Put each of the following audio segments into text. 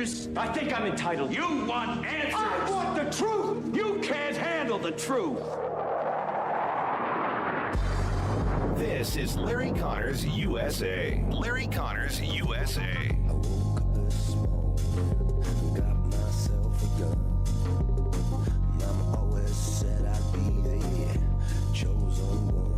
answers? I think I'm entitled. You want answers? I want the truth! You can't handle the truth. This is Larry Connors USA. Larry Connors USA. I woke up this morning, got myself a gun. Mama always said I'd be the chosen one.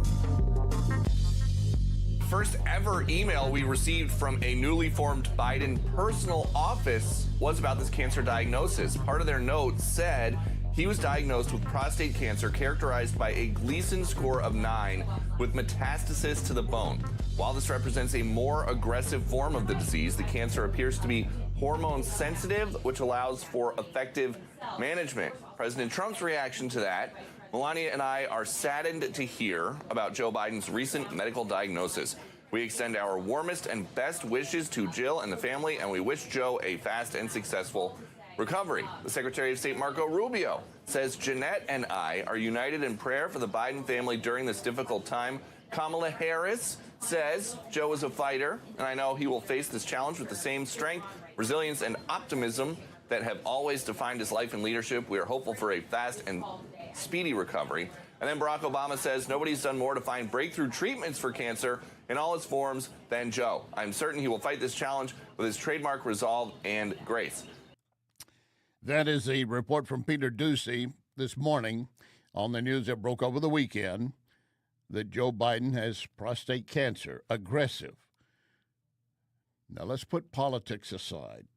First ever email we received from a newly formed Biden personal office was about this cancer diagnosis. Part of their note said he was diagnosed with prostate cancer characterized by a Gleason score of 9 with metastasis to the bone. While this represents a more aggressive form of the disease, the cancer appears to be hormone sensitive, which allows for effective management. President Trump's reaction to that: Melania and I are saddened to hear about Joe Biden's recent medical diagnosis. We extend our warmest and best wishes to Jill and the family, and we wish Joe a fast and successful recovery. The Secretary of State, Marco Rubio, says Jeanette and I are united in prayer for the Biden family during this difficult time. Kamala Harris says Joe is a fighter, and I know he will face this challenge with the same strength, resilience, and optimism that have always defined his life and leadership. We are hopeful for a fast and speedy recovery. And then Barack Obama says nobody's done more to find breakthrough treatments for cancer in all its forms than Joe. I'm certain he will fight this challenge with his trademark resolve and grace. That is a report from Peter Doocy this morning on the news that broke over the weekend that Joe Biden has prostate cancer, aggressive. Now, let's put politics aside.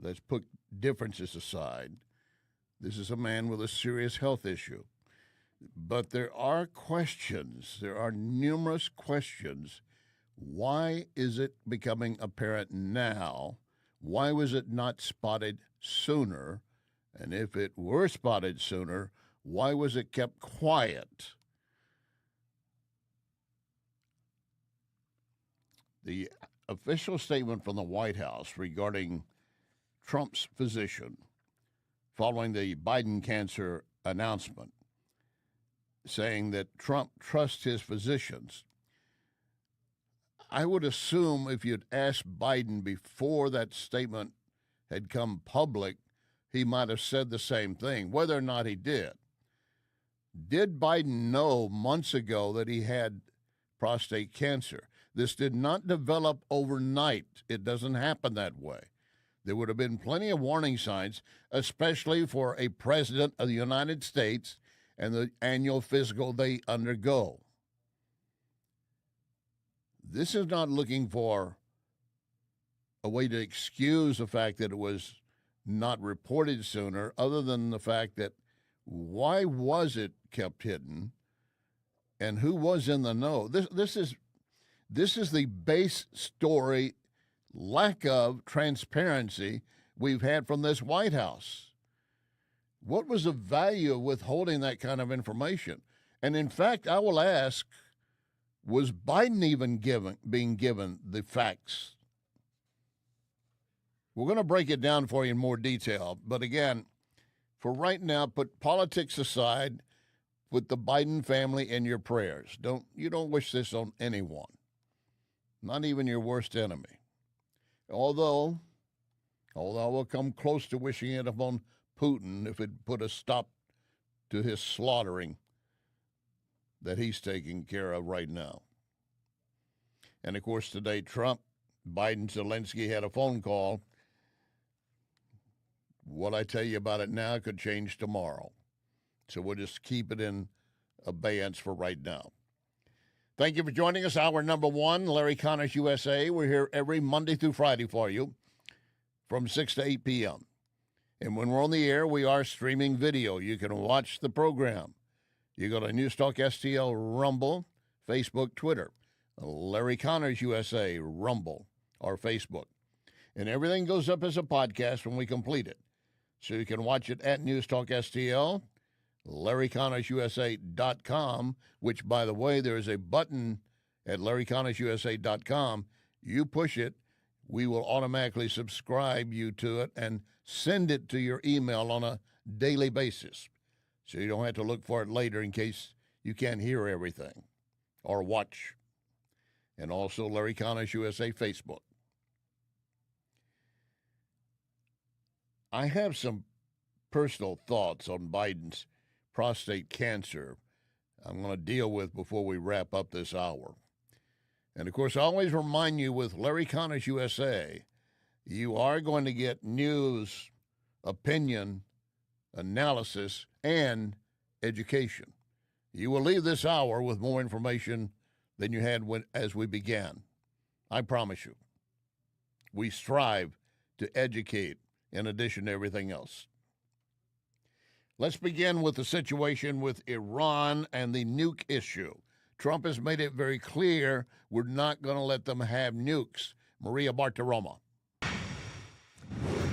Let's put differences aside. This is a man with a serious health issue. But there are questions. There are numerous questions. Why is it becoming apparent now? Why was it not spotted sooner? And if it were spotted sooner, why was it kept quiet? The official statement from the White House regarding Trump's physician following the Biden cancer announcement, saying that Trump trusts his physicians. I would assume if you'd asked Biden before that statement had come public, he might have said the same thing, whether or not he did. Did Biden know months ago that he had prostate cancer? This did not develop overnight. It doesn't happen that way. There would have been plenty of warning signs, especially for a president of the United States and the annual physical they undergo. This is not looking for a way to excuse the fact that it was not reported sooner, other than the fact that why was it kept hidden and who was in the know? This is the base story lack of transparency we've had from this White House. What was the value of withholding that kind of information? And in fact, I will ask, was Biden even being given the facts? We're going to break it down for you in more detail. But again, for right now, put politics aside, put the Biden family in your prayers. You don't wish this on anyone, not even your worst enemy. Although we'll come close to wishing it upon Putin if it put a stop to his slaughtering that he's taking care of right now. And, of course, today Trump, Biden, Zelensky had a phone call. What I tell you about it now could change tomorrow. So we'll just keep it in abeyance for right now. Thank you for joining us. Hour number one, Larry Connors USA. We're here every Monday through Friday for you from 6 to 8 p.m. And when we're on the air, we are streaming video. You can watch the program. You go to NewsTalkSTL, Rumble, Facebook, Twitter, Larry Connors USA, Rumble, or Facebook. And everything goes up as a podcast when we complete it. So you can watch it at NewsTalkSTL, LarryConnorsUSA.com, which, by the way, there is a button at LarryConnorsUSA.com. You push it, we will automatically subscribe you to it and send it to your email on a daily basis. So you don't have to look for it later in case you can't hear everything or watch. And also Larry Connors USA Facebook. I have some personal thoughts on Biden's prostate cancer I'm going to deal with before we wrap up this hour. And, of course, I always remind you with Larry Connors USA, you are going to get news, opinion, analysis, and education. You will leave this hour with more information than you had as we began. I promise you. We strive to educate in addition to everything else. Let's begin with the situation with Iran and the nuke issue. Trump has made it very clear we're not going to let them have nukes. Maria Bartiromo.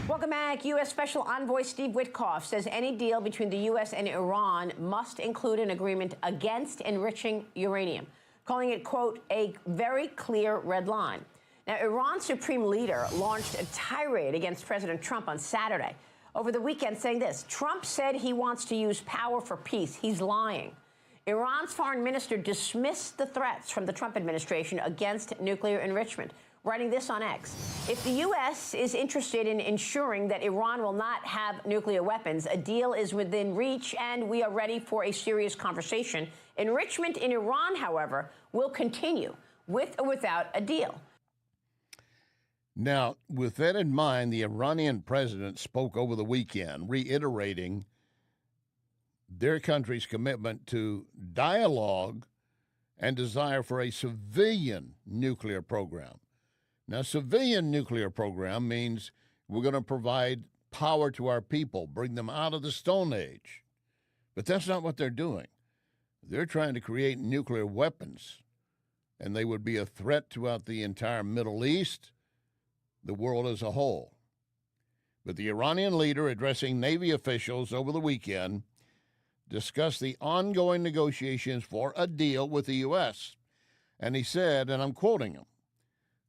Welcome back. U.S. Special Envoy Steve Witkoff says any deal between the U.S. and Iran must include an agreement against enriching uranium, calling it, quote, a very clear red line. Now, Iran's supreme leader launched a tirade against President Trump on Saturday over the weekend, saying this: Trump said he wants to use power for peace. He's lying. Iran's foreign minister dismissed the threats from the Trump administration against nuclear enrichment, writing this on X. If the U.S. is interested in ensuring that Iran will not have nuclear weapons, a deal is within reach, and we are ready for a serious conversation. Enrichment in Iran, however, will continue with or without a deal. Now, with that in mind, the Iranian president spoke over the weekend, reiterating their country's commitment to dialogue and desire for a civilian nuclear program. Now, civilian nuclear program means we're going to provide power to our people, bring them out of the Stone Age. But that's not what they're doing. They're trying to create nuclear weapons, and they would be a threat throughout the entire Middle East, the world as a whole. But the Iranian leader, addressing Navy officials over the weekend, discussed the ongoing negotiations for a deal with the U.S. And he said, and I'm quoting him,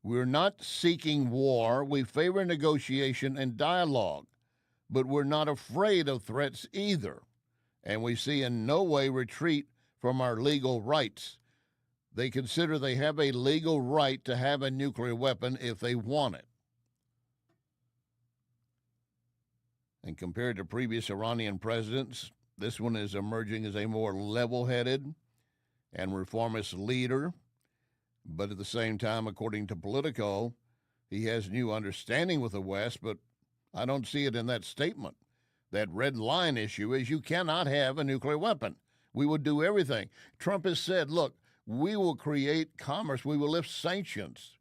"We're not seeking war. We favor negotiation and dialogue, but we're not afraid of threats either. And we see in no way retreat from our legal rights. They consider they have a legal right to have a nuclear weapon if they want it." And compared to previous Iranian presidents, this one is emerging as a more level-headed and reformist leader. But at the same time, according to Politico, he has new understanding with the West, but I don't see it in that statement. That red line issue is you cannot have a nuclear weapon. We will do everything. Trump has said, look, we will create commerce. We will lift sanctions,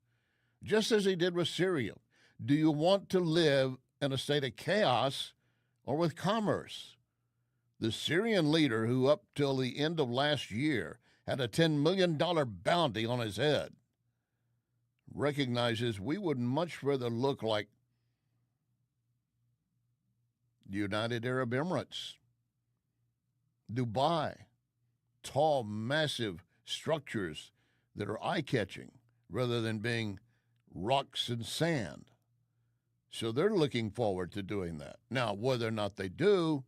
just as he did with Syria. Do you want to live in a state of chaos or with commerce? The Syrian leader, who up till the end of last year had a $10 million bounty on his head, recognizes we would much rather look like the United Arab Emirates, Dubai, tall, massive structures that are eye-catching rather than being rocks and sand. So they're looking forward to doing that. Now, whether or not they do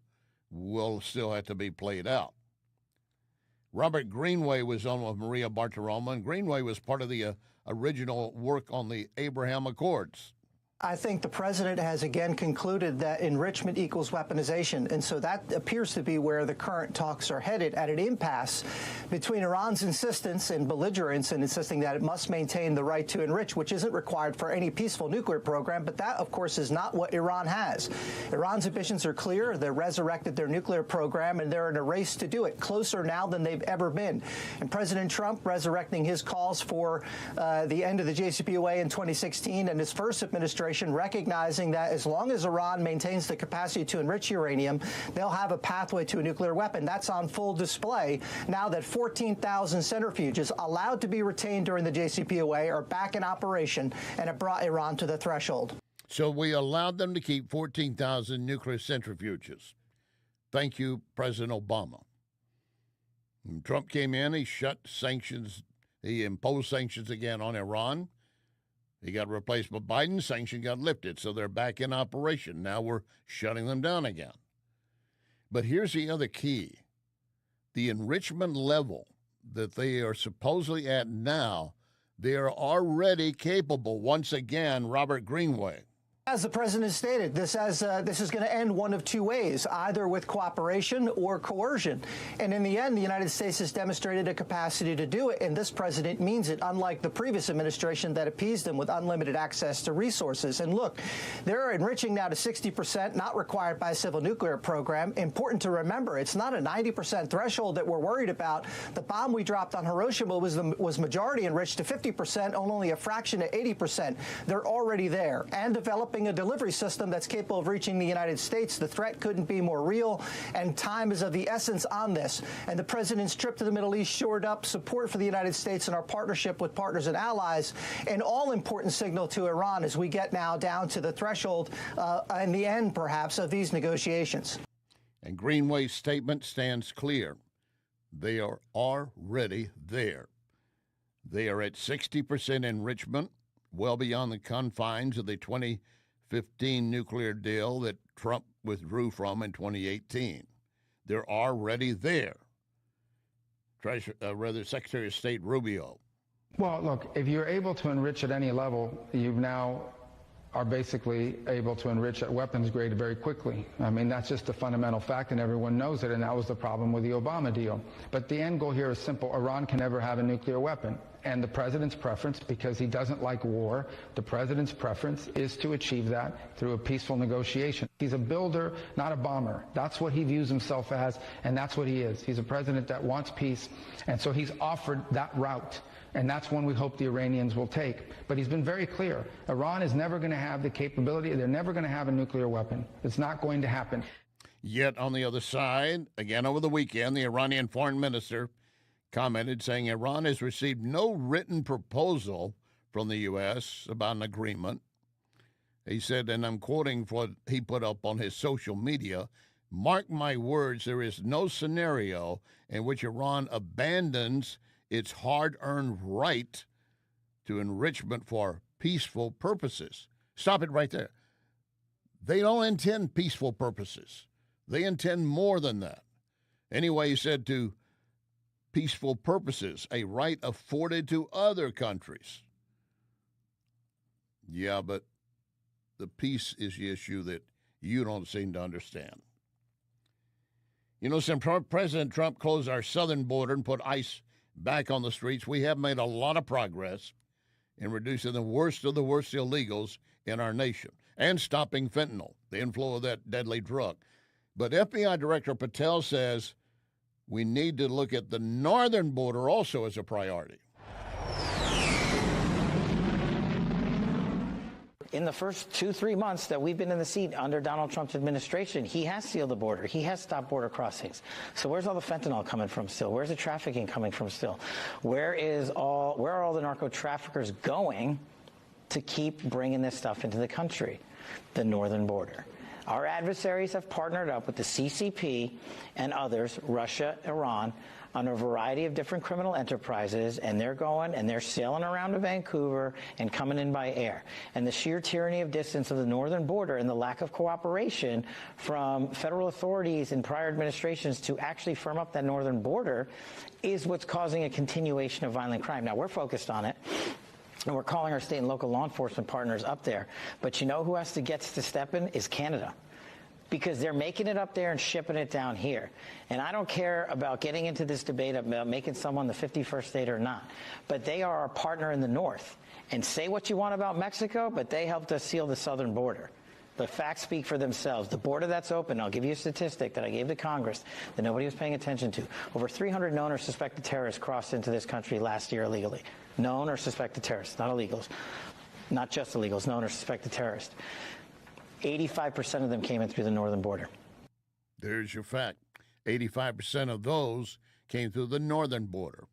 will still have to be played out. Robert Greenway was on with Maria Bartiromo, and Greenway was part of the original work on the Abraham Accords. I think the president has again concluded that enrichment equals weaponization. And so that appears to be where the current talks are headed, at an impasse between Iran's insistence and belligerence in insisting that it must maintain the right to enrich, which isn't required for any peaceful nuclear program. But that, of course, is not what Iran has. Iran's ambitions are clear. They resurrected their nuclear program, and they're in a race to do it, closer now than they've ever been. And President Trump resurrecting his calls for the end of the JCPOA in 2016 and his first administration recognizing that as long as Iran maintains the capacity to enrich uranium, they'll have a pathway to a nuclear weapon. That's on full display now that 14,000 centrifuges allowed to be retained during the JCPOA are back in operation and have brought Iran to the threshold. So we allowed them to keep 14,000 nuclear centrifuges. Thank you, President Obama. When Trump came in, he shut sanctions. He imposed sanctions again on Iran. He got replaced by Biden. Sanction got lifted, so they're back in operation. Now we're shutting them down again. But here's the other key. The enrichment level that they are supposedly at now, they are already capable, once again, Robert Greenway, As the president stated, this is going to end one of two ways, either with cooperation or coercion. And in the end, the United States has demonstrated a capacity to do it, and this president means it, unlike the previous administration that appeased him with unlimited access to resources. And look, they're enriching now to 60%, not required by a civil nuclear program. Important to remember, it's not a 90% threshold that we're worried about. The bomb we dropped on Hiroshima was majority enriched to 50%, only a fraction to 80%. They're already there and developing a delivery system that's capable of reaching the United States. The threat couldn't be more real, and time is of the essence on this. And the president's trip to the Middle East shored up support for the United States and our partnership with partners and allies, an all-important signal to Iran as we get now down to the threshold in the end, perhaps, of these negotiations. And Greenway's statement stands clear. They are already there. They are at 60% enrichment, well beyond the confines of the 2015 nuclear deal that Trump withdrew from in 2018. They're already there. Secretary of State Rubio. Well, look, if you're able to enrich at any level, you now are basically able to enrich at weapons grade very quickly. I mean, that's just a fundamental fact, and everyone knows it, and that was the problem with the Obama deal. But the end goal here is simple. Iran can never have a nuclear weapon. And the president's preference, because he doesn't like war, the president's preference is to achieve that through a peaceful negotiation. He's a builder, not a bomber. That's what he views himself as, and that's what he is. He's a president that wants peace, and so he's offered that route. And that's one we hope the Iranians will take. But he's been very clear. Iran is never going to have the capability. They're never going to have a nuclear weapon. It's not going to happen. Yet on the other side, again over the weekend, the Iranian foreign minister commented saying Iran has received no written proposal from the U.S. about an agreement. He said, and I'm quoting what he put up on his social media, "Mark my words, there is no scenario in which Iran abandons its hard-earned right to enrichment for peaceful purposes." Stop it right there. They don't intend peaceful purposes. They intend more than that. Anyway, he said to peaceful purposes, a right afforded to other countries. Yeah, but the peace is the issue that you don't seem to understand. You know, since President Trump closed our southern border and put ICE back on the streets, we have made a lot of progress in reducing the worst of the worst illegals in our nation and stopping fentanyl, the inflow of that deadly drug. But FBI Director Patel says we need to look at the northern border also as a priority. In the first 2-3 months that we've been in the seat under Donald Trump's administration, he has sealed the border. He has stopped border crossings. So where's all the fentanyl coming from still? Where's the trafficking coming from still? Where are all the narco traffickers going to keep bringing this stuff into the country? The northern border. Our adversaries have partnered up with the CCP and others, Russia, Iran, on a variety of different criminal enterprises, and they're going and they're sailing around to Vancouver and coming in by air. And the sheer tyranny of distance of the northern border and the lack of cooperation from federal authorities in prior administrations to actually firm up that northern border is what's causing a continuation of violent crime. Now, we're focused on it. And we're calling our state and local law enforcement partners up there. But you know who has to get to step in is Canada. Because they're making it up there and shipping it down here. And I don't care about getting into this debate about making someone the 51st state or not. But they are our partner in the north. And say what you want about Mexico, but they helped us seal the southern border. The facts speak for themselves. The border that's open, I'll give you a statistic that I gave to Congress that nobody was paying attention to. Over 300 known or suspected terrorists crossed into this country last year illegally. Known or suspected terrorists, not illegals. Not just illegals, known or suspected terrorists. 85% of them came in through the northern border. There's your fact. 85% of those came through the northern border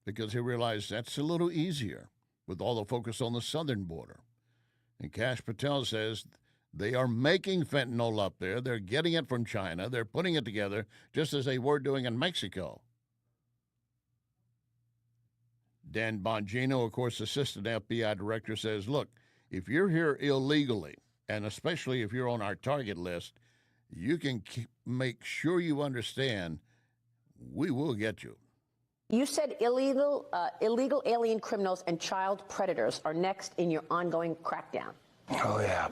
because he realized that's a little easier with all the focus on the southern border. And Kash Patel says they are making fentanyl up there. They're getting it from China. They're putting it together just as they were doing in Mexico. Dan Bongino, of course, assistant FBI director, says, look, if you're here illegally, and especially if you're on our target list, you can make sure you understand we will get you. You said illegal alien criminals and child predators are next in your ongoing crackdown. Oh, yeah.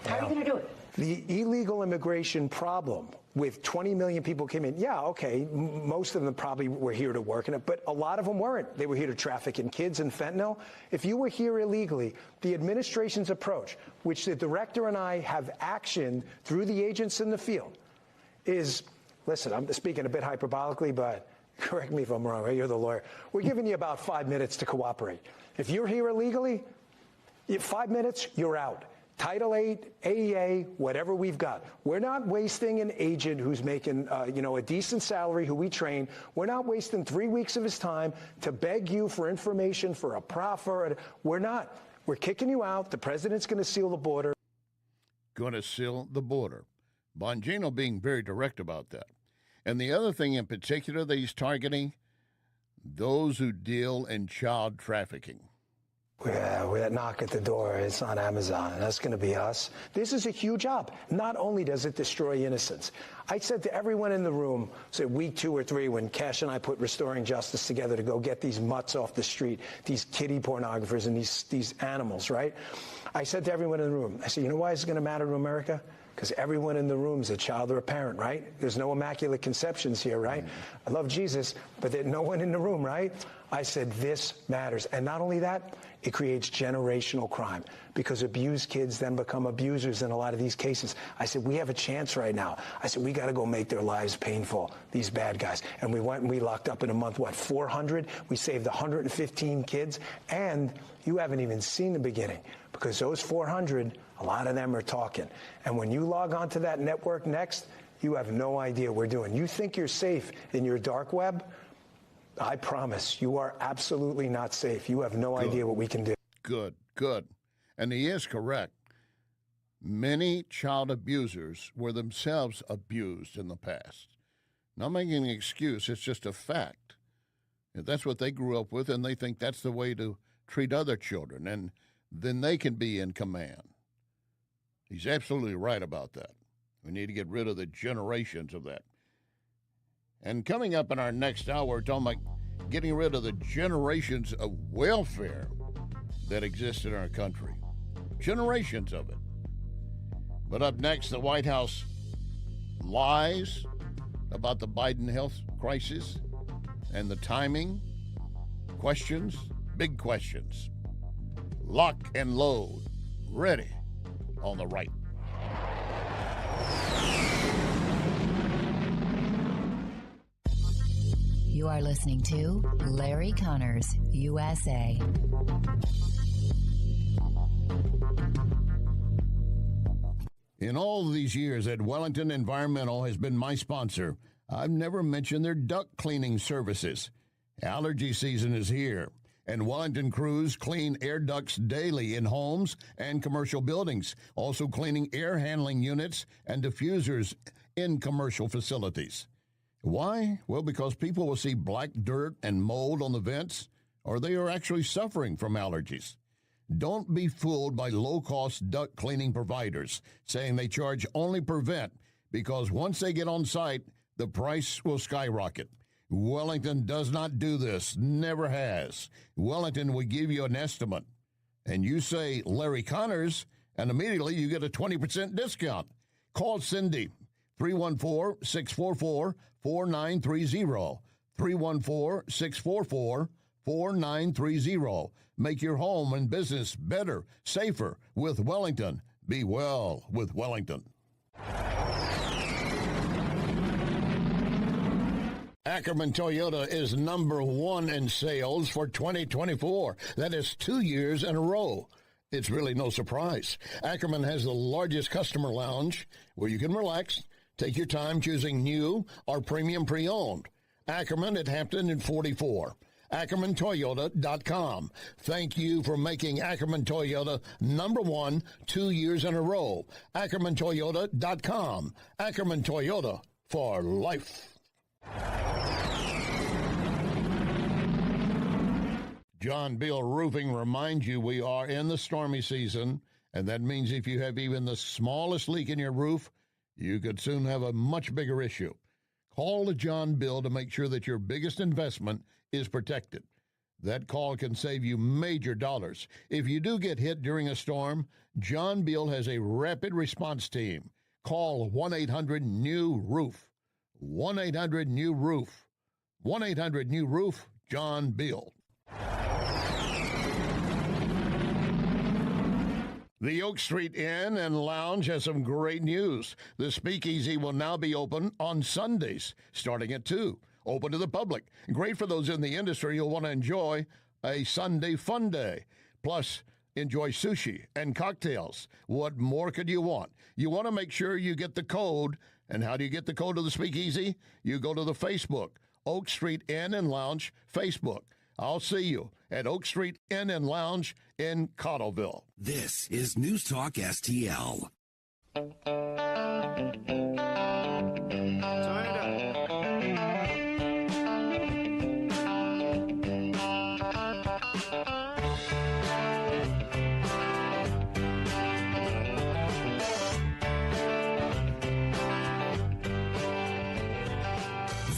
How are you going to do it? The illegal immigration problem with 20 million people came in. Yeah, okay, most of them probably were here to work in it, but a lot of them weren't. They were here to traffic in kids and fentanyl. If you were here illegally, the administration's approach, which the director and I have actioned through the agents in the field, is, listen, I'm speaking a bit hyperbolically, but correct me if I'm wrong, right? You're the lawyer. We're giving you about 5 minutes to cooperate. If you're here illegally, 5 minutes, you're out. Title 8, AEA, whatever we've got. We're not wasting an agent who's making, a decent salary, who we train. We're not wasting 3 weeks of his time to beg you for information for a proffer. We're not. We're kicking you out. The president's going to seal the border. Going to seal the border. Bongino being very direct about that. And the other thing in particular that he's targeting, those who deal in child trafficking. Yeah, we're at knock at the door. It's on Amazon. That's going to be us. This is a huge job. Not only does it destroy innocence. I said to everyone in the room, say week 2 or 3, when Cash and I put Restoring Justice together to go get these mutts off the street, these kiddie pornographers and these animals, right? I said to everyone in the room, I said, you know why it's going to matter to America? Because everyone in the room is a child or a parent, right? There's no immaculate conceptions here, right? I love Jesus, but there's no one in the room, right? I said, this matters. And not only that, it creates generational crime because abused kids then become abusers in a lot of these cases. I said, we have a chance right now. I said, we got to go make their lives painful, these bad guys. And we went and we locked up in a month, 400? We saved 115 kids. And you haven't even seen the beginning because those 400, a lot of them are talking. And when you log onto that network next, you have no idea what we're doing. You think you're safe in your dark web? I promise you are absolutely not safe. You have no idea what we can do. Good. And he is correct. Many child abusers were themselves abused in the past. Not making an excuse, it's just a fact. That's what they grew up with, and they think that's the way to treat other children, and then they can be in command. He's absolutely right about that. We need to get rid of the generations of that. And coming up in our next hour, we're talking about getting rid of the generations of welfare that exist in our country. Generations of it. But up next, the White House lies about the Biden health crisis and the timing. Questions, big questions. Lock and load. Ready on the right. You are listening to Larry Connors, USA. In all these years that Wellington Environmental has been my sponsor, I've never mentioned their duct cleaning services. Allergy season is here, and Wellington crews clean air ducts daily in homes and commercial buildings, also cleaning air handling units and diffusers in commercial facilities. Why? Well, because people will see black dirt and mold on the vents, or they are actually suffering from allergies. Don't be fooled by low-cost duct cleaning providers saying they charge only per vent, because once they get on site, the price will skyrocket. Wellington does not do this, never has. Wellington will give you an estimate, and you say Larry Connors, and immediately you get a 20% discount. Call Cindy, 314-644-4930, 314-644-4930. Make your home and business better, safer with Wellington. Be well with Wellington. Ackerman Toyota is #1 in sales for 2024. That is 2 years in a row. It's really no surprise. Ackerman has the largest customer lounge where you can relax, take your time choosing new or premium pre-owned. Ackerman at Hampton and 44. AckermanToyota.com. Thank you for making Ackerman Toyota #1 2 years in a row. AckermanToyota.com. Ackerman Toyota for life. John Bill Roofing reminds you we are in the stormy season, and that means if you have even the smallest leak in your roof, you could soon have a much bigger issue. Call John Bill to make sure that your biggest investment is protected. That call can save you major dollars. If you do get hit during a storm, John Beal has a rapid response team. Call 1-800-NEW-ROOF. 1-800-NEW-ROOF. 1-800-NEW-ROOF, John Beal. The Oak Street Inn and Lounge has some great news. The Speakeasy will now be open on Sundays, starting at 2. Open to the public. Great for those in the industry who'll want to enjoy a Sunday fun day. Plus, enjoy sushi and cocktails. What more could you want? You want to make sure you get the code. And how do you get the code to the Speakeasy? You go to the Facebook, Oak Street Inn and Lounge Facebook. I'll see you at Oak Street Inn and Lounge in Cottleville. This is News Talk STL.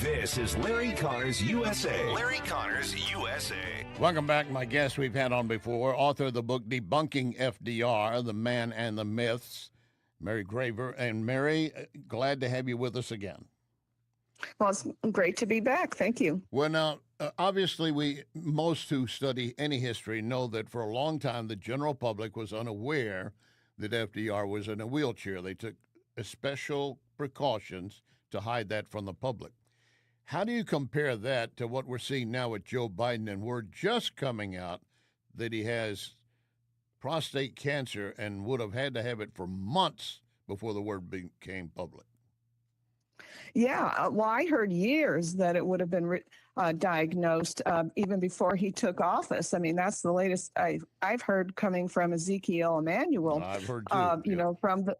This is Larry Connors USA. Larry Connors USA. Welcome back. My guest we've had on before, author of the book Debunking FDR, The Man and the Myths, Mary Graver. And Mary, glad to have you with us again. Well, it's great to be back. Thank you. Well, now, obviously, most who study any history know that for a long time the general public was unaware that FDR was in a wheelchair. They took special precautions to hide that from the public. How do you compare that to what we're seeing now with Joe Biden? And we're just coming out that he has prostate cancer and would have had to have it for months before the word became public. Yeah, well, I heard years that it would have been diagnosed even before he took office. I mean, that's the latest I've heard coming from Ezekiel Emanuel. I've heard too. You know, from the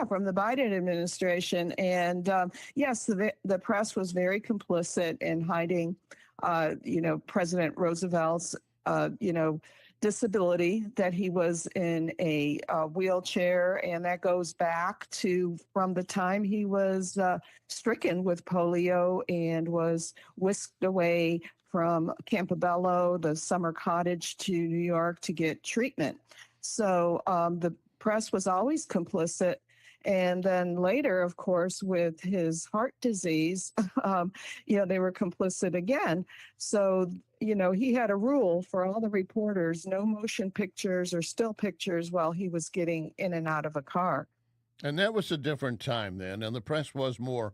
from the Biden administration, and yes, the press was very complicit in hiding, President Roosevelt's, disability, that he was in a wheelchair, and that goes back to from the time he was stricken with polio and was whisked away from Campobello, the summer cottage, to New York to get treatment. So the press was always complicit. And then later, of course, with his heart disease, they were complicit again. So, he had a rule for all the reporters, no motion pictures or still pictures while he was getting in and out of a car. And that was a different time then, and the press was more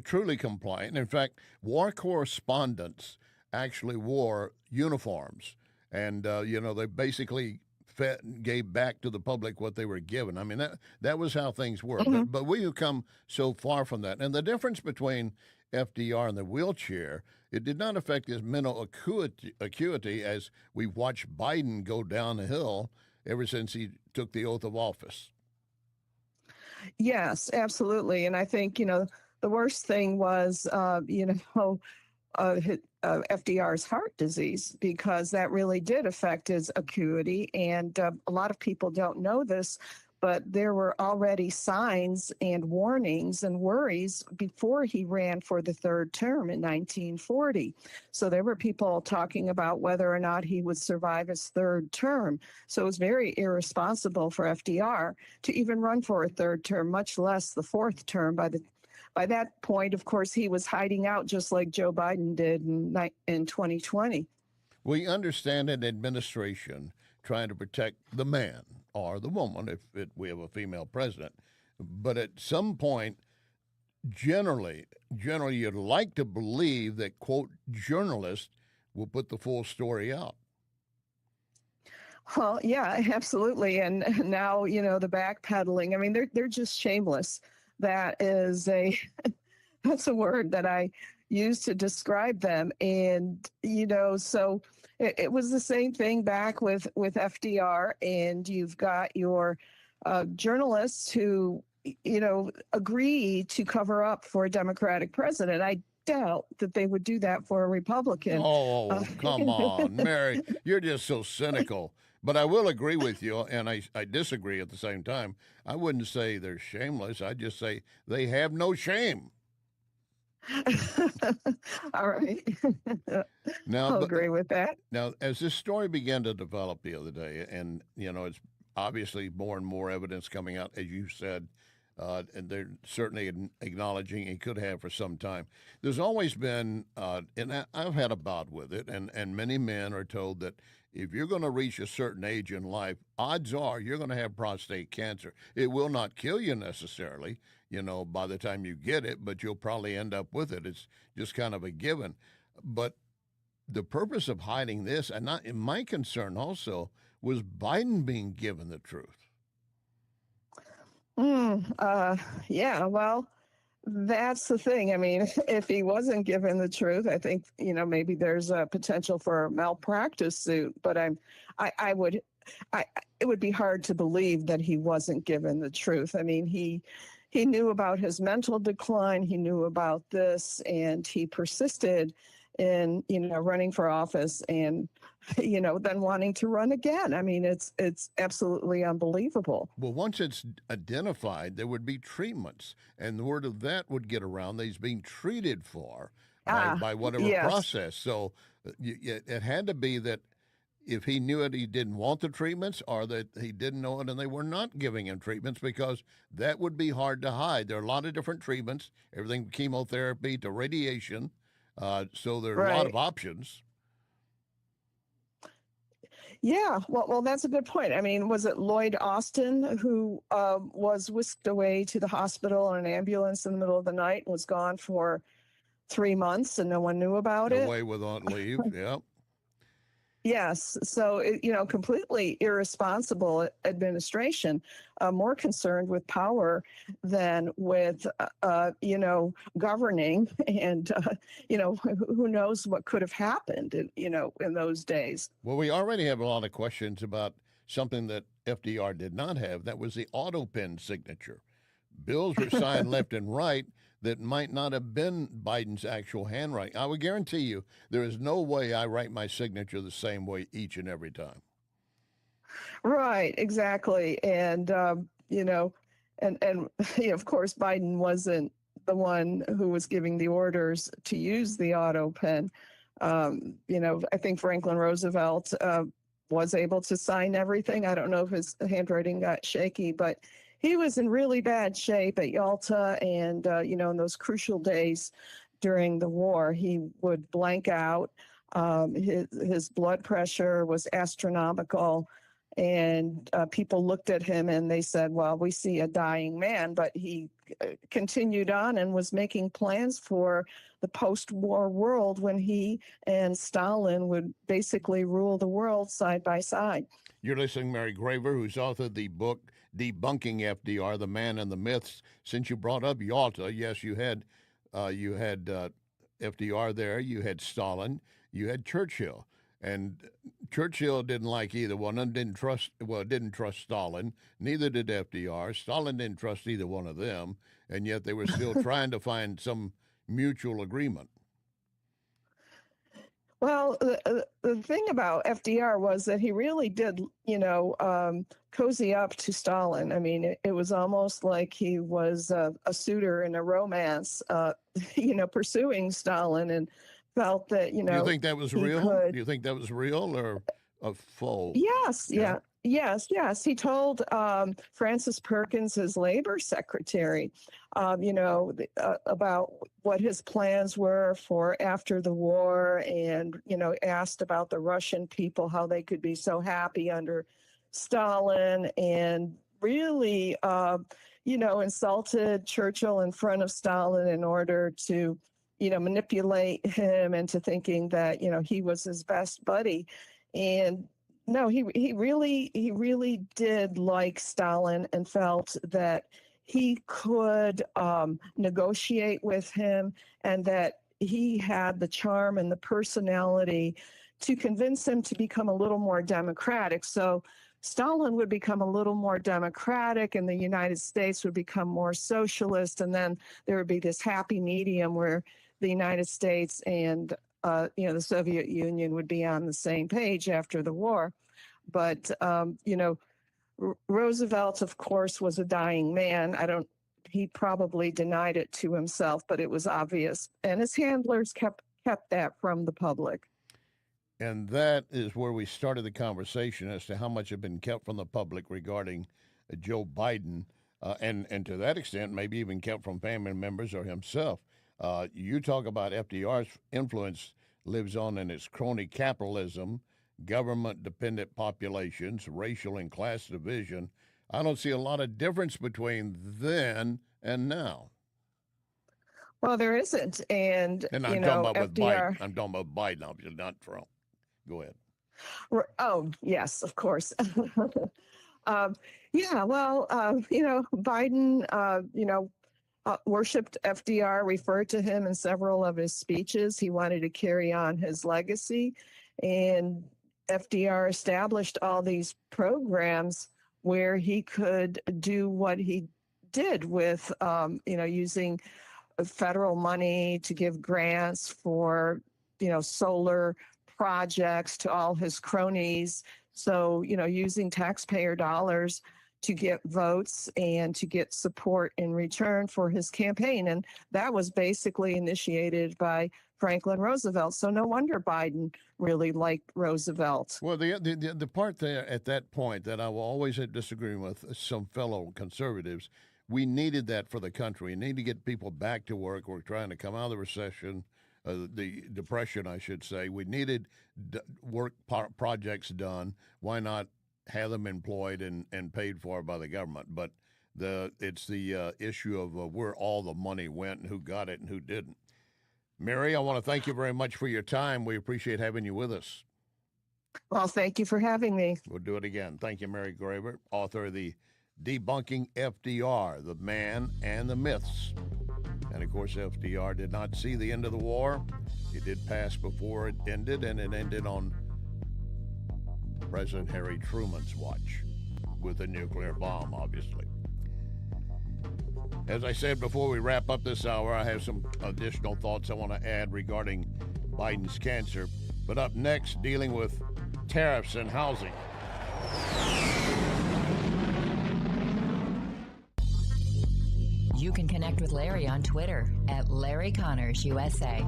truly compliant. In fact, war correspondents actually wore uniforms, and, they basically gave back to the public what they were given. I mean, that was how things were. Mm-hmm. But we have come so far from that. And the difference between FDR and the wheelchair, it did not affect his mental acuity as we've watched Biden go down the hill ever since he took the oath of office. Yes, absolutely. And I think, the worst thing was, FDR's heart disease, because that really did affect his acuity. And a lot of people don't know this, but there were already signs and warnings and worries before he ran for the third term in 1940. So there were people talking about whether or not he would survive his third term. So it was very irresponsible for FDR to even run for a third term, much less the fourth term. By that point, of course, he was hiding out just like Joe Biden did in 2020. We understand an administration trying to protect the man or the woman if we have a female president. But at some point, generally, you'd like to believe that, quote, journalists will put the full story out. Well, yeah, absolutely. And now, the backpedaling, I mean, they're just shameless. That is that's a word that I use to describe them. And, so it was the same thing back with FDR. And you've got your journalists who, agree to cover up for a Democratic president. I doubt that they would do that for a Republican. Oh, come on, Mary. You're just so cynical. But I will agree with you, and I disagree at the same time. I wouldn't say they're shameless. I'd just say they have no shame. All right. Now, I'll but- agree with that. Now, as this story began to develop the other day, and it's obviously more and more evidence coming out, as you said, and they're certainly acknowledging it could have for some time. There's always been, and I've had a bout with it, and many men are told that if you're going to reach a certain age in life, odds are you're going to have prostate cancer. It will not kill you necessarily, by the time you get it, but you'll probably end up with it. It's just kind of a given. But the purpose of hiding this, and my concern also, was Biden being given the truth. Yeah, well, that's the thing. I mean, if he wasn't given the truth, I think, maybe there's a potential for a malpractice suit, but it would be hard to believe that he wasn't given the truth. I mean, he knew about his mental decline, he knew about this, and he persisted in, running for office and, then wanting to run again. I mean, it's absolutely unbelievable. Well, once it's identified, there would be treatments, and the word of that would get around that he's being treated for by whatever yes. process. So it had to be that if he knew it, he didn't want the treatments, or that he didn't know it and they were not giving him treatments, because that would be hard to hide. There are a lot of different treatments, everything from chemotherapy to radiation. So there are a lot of options. Yeah, well, that's a good point. I mean, was it Lloyd Austin who was whisked away to the hospital in an ambulance in the middle of the night and was gone for 3 months and no one knew about it? Away without leave, yeah. Yes. So, completely irresponsible administration, more concerned with power than with, governing. And, who knows what could have happened, in those days. Well, we already have a lot of questions about something that FDR did not have. That was the auto pen signature. Bills were signed left and right that might not have been Biden's actual handwriting. I would guarantee you there is no way I write my signature the same way each and every time. Right, exactly. And, and of course, Biden wasn't the one who was giving the orders to use the auto pen. I think Franklin Roosevelt was able to sign everything. I don't know if his handwriting got shaky, but he was in really bad shape at Yalta, and, in those crucial days during the war, he would blank out. His blood pressure was astronomical, and people looked at him and they said, well, we see a dying man, but he continued on and was making plans for the post-war world when he and Stalin would basically rule the world side by side. You're listening to Mary Graver, who's authored the book Debunking FDR, The Man and the Myths. Since you brought up Yalta, yes, you had FDR there, you had Stalin, you had Churchill. And Churchill didn't like either one of them, didn't trust Stalin, neither did FDR. Stalin didn't trust either one of them, and yet they were still trying to find some mutual agreement. Well, the thing about FDR was that he really did, cozy up to Stalin. I mean, it was almost like he was a suitor in a romance, pursuing Stalin, and felt that, Do you think that was real? Do you think that was real or a faux? Yes, yeah. Yes. He told Francis Perkins, his labor secretary, about what his plans were for after the war, and, asked about the Russian people, how they could be so happy under Stalin, and really, insulted Churchill in front of Stalin in order to, manipulate him into thinking that, he was his best buddy. And no, he really did like Stalin and felt that he could negotiate with him, and that he had the charm and the personality to convince him to become a little more democratic. So Stalin would become a little more democratic, and the United States would become more socialist, and then there would be this happy medium where the United States and the Soviet Union would be on the same page after the war. But, Roosevelt, of course, was a dying man. I don't he probably denied it to himself, but it was obvious. And his handlers kept that from the public. And that is where we started the conversation as to how much had been kept from the public regarding Joe Biden, and to that extent, maybe even kept from family members or himself. You talk about FDR's influence lives on in its crony capitalism, government-dependent populations, racial and class division. I don't see a lot of difference between then and now. Well, there isn't. And I'm talking about FDR. with Biden. I'm talking about Biden, obviously, not Trump. Go ahead. Oh, yes, of course. Biden, worshipped FDR, referred to him in several of his speeches. He wanted to carry on his legacy. And FDR established all these programs where he could do what he did with, using federal money to give grants for, solar projects to all his cronies. So, using taxpayer dollars to get votes and to get support in return for his campaign. And that was basically initiated by Franklin Roosevelt. So no wonder Biden really liked Roosevelt. Well, the part there at that point that I will always disagree with some fellow conservatives, we needed that for the country. We need to get people back to work. We're trying to come out of the recession. The depression, I should say. We needed work projects done. Why not have them employed and paid for by the government? But it's the issue of where all the money went and who got it and who didn't. Mary, I want to thank you very much for your time. We appreciate having you with us. Well, thank you for having me. We'll do it again. Thank you, Mary Graver, author of the Debunking FDR, The Man and the Myths. And, of course, FDR did not see the end of the war. It did pass before it ended, and it ended on President Harry Truman's watch with a nuclear bomb, obviously. As I said before we wrap up this hour, I have some additional thoughts I want to add regarding Biden's cancer. But up next, dealing with tariffs and housing. You can connect with Larry on Twitter at Larry Connors USA.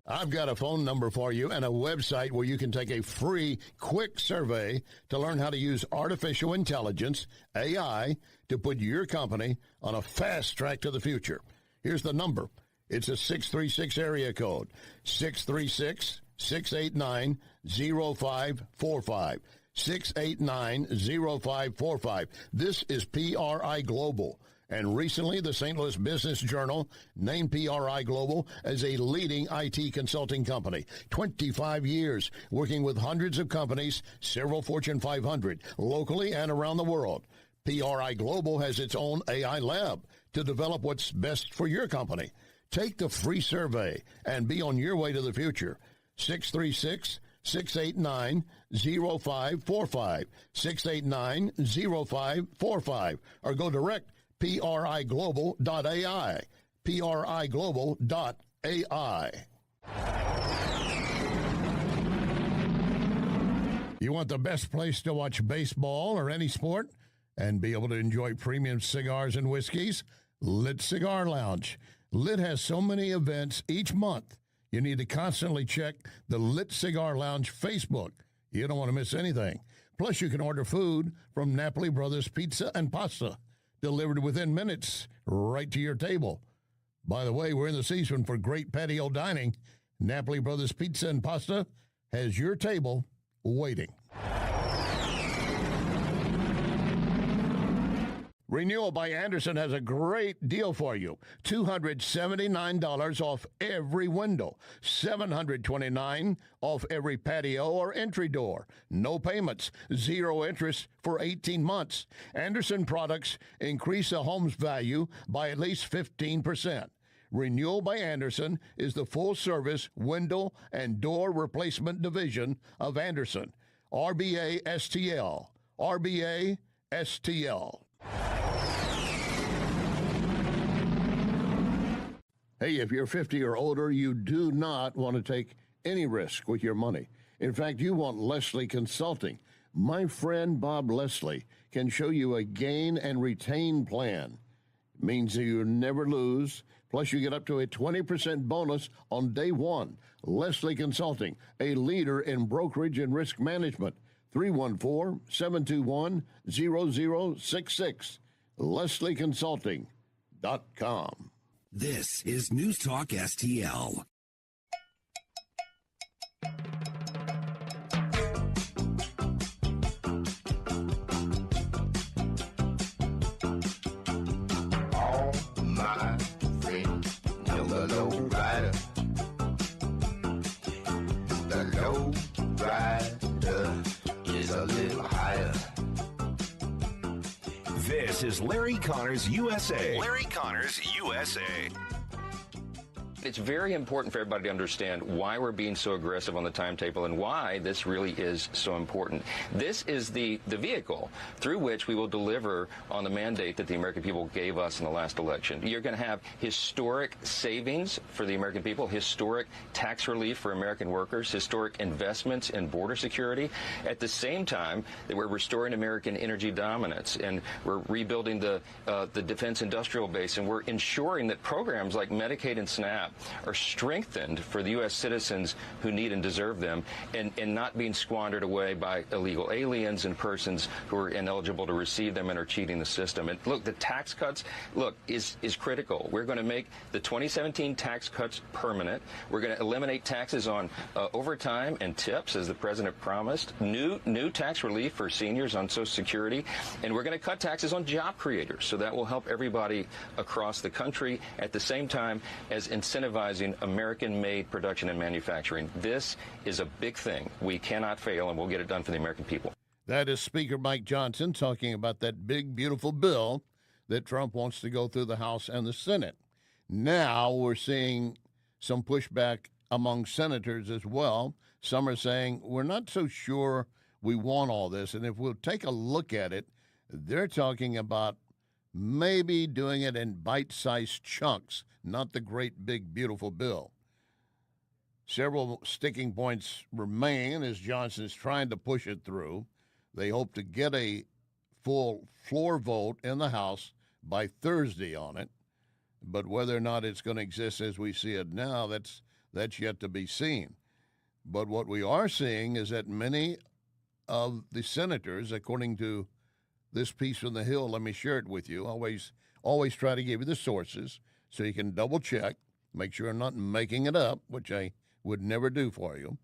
I've got a phone number for you and a website where you can take a free, quick survey to learn how to use artificial intelligence, AI, to put your company on a fast track to the future. Here's the number. It's a 636 area code, 636-689-0545. 689-0545. This is PRI Global. And recently, the St. Louis Business Journal named PRI Global as a leading IT consulting company. 25 years working with hundreds of companies, several Fortune 500, locally and around the world. PRI Global has its own AI lab to develop what's best for your company. Take the free survey and be on your way to the future. 636-689-0545. 689-0545. Or go direct PRIGlobal.ai. PRIGlobal.ai. You want the best place to watch baseball or any sport and be able to enjoy premium cigars and whiskeys? Lit Cigar Lounge. Lit has so many events each month. You need to constantly check the Lit Cigar Lounge Facebook. You don't want to miss anything. Plus, you can order food from Napoli Brothers Pizza and Pasta, delivered within minutes right to your table. By the way, we're in the season for great patio dining. Napoli Brothers Pizza and Pasta has your table waiting. Renewal by Andersen has a great deal for you. $279 off every window. $729 off every patio or entry door. No payments. 0 interest for 18 months. Andersen products increase a home's value by at least 15%. Renewal by Andersen is the full-service window and door replacement division of Andersen. RBA STL. RBA STL. Hey, if you're 50 or older, you do not want to take any risk with your money. In fact, you want Leslie Consulting. My friend Bob Leslie can show you a gain and retain plan. It means that you never lose. Plus, you get up to a 20% bonus on day one. Leslie Consulting, a leader in brokerage and risk management. 314-721-0066. LeslieConsulting.com. This is News Talk STL. All my friends know the low rider. The low rider is a little higher. This is Larry Connors USA. Larry Connors USA. It's very important for everybody to understand why we're being so aggressive on the timetable and why this really is so important. This is the vehicle through which we will deliver on the mandate that the American people gave us in the last election. You're going to have historic savings for the American people, historic tax relief for American workers, historic investments in border security, at the same time that we're restoring American energy dominance and we're rebuilding the defense industrial base, and we're ensuring that programs like Medicaid and SNAP are strengthened for the U.S. citizens who need and deserve them, and not being squandered away by illegal aliens and persons who are ineligible to receive them and are cheating the system. And look, the tax cuts, is critical. We're going to make the 2017 tax cuts permanent. We're going to eliminate taxes on overtime and tips, as the president promised. New tax relief for seniors on Social Security, and we're going to cut taxes on job creators. So that will help everybody across the country, at the same time as incentivizing American-made production and manufacturing. This is a big thing. We cannot fail, and we'll get it done for the American people. That is Speaker Mike Johnson talking about that big, beautiful bill that Trump wants to go through the House and the Senate. Now we're seeing some pushback among senators as well. Some are saying, we're not so sure we want all this. And if we'll take a look at it, they're talking about maybe doing it in bite-sized chunks, not the great, big, beautiful bill. Several sticking points remain as Johnson's trying to push it through. They hope to get a full floor vote in the House by Thursday on it. But whether or not it's going to exist as we see it now, that's yet to be seen. But what we are seeing is that many of the senators, according to this piece from the Hill, let me share it with you. Always try to give you the sources so you can double check, make sure I'm not making it up, which I would never do for you.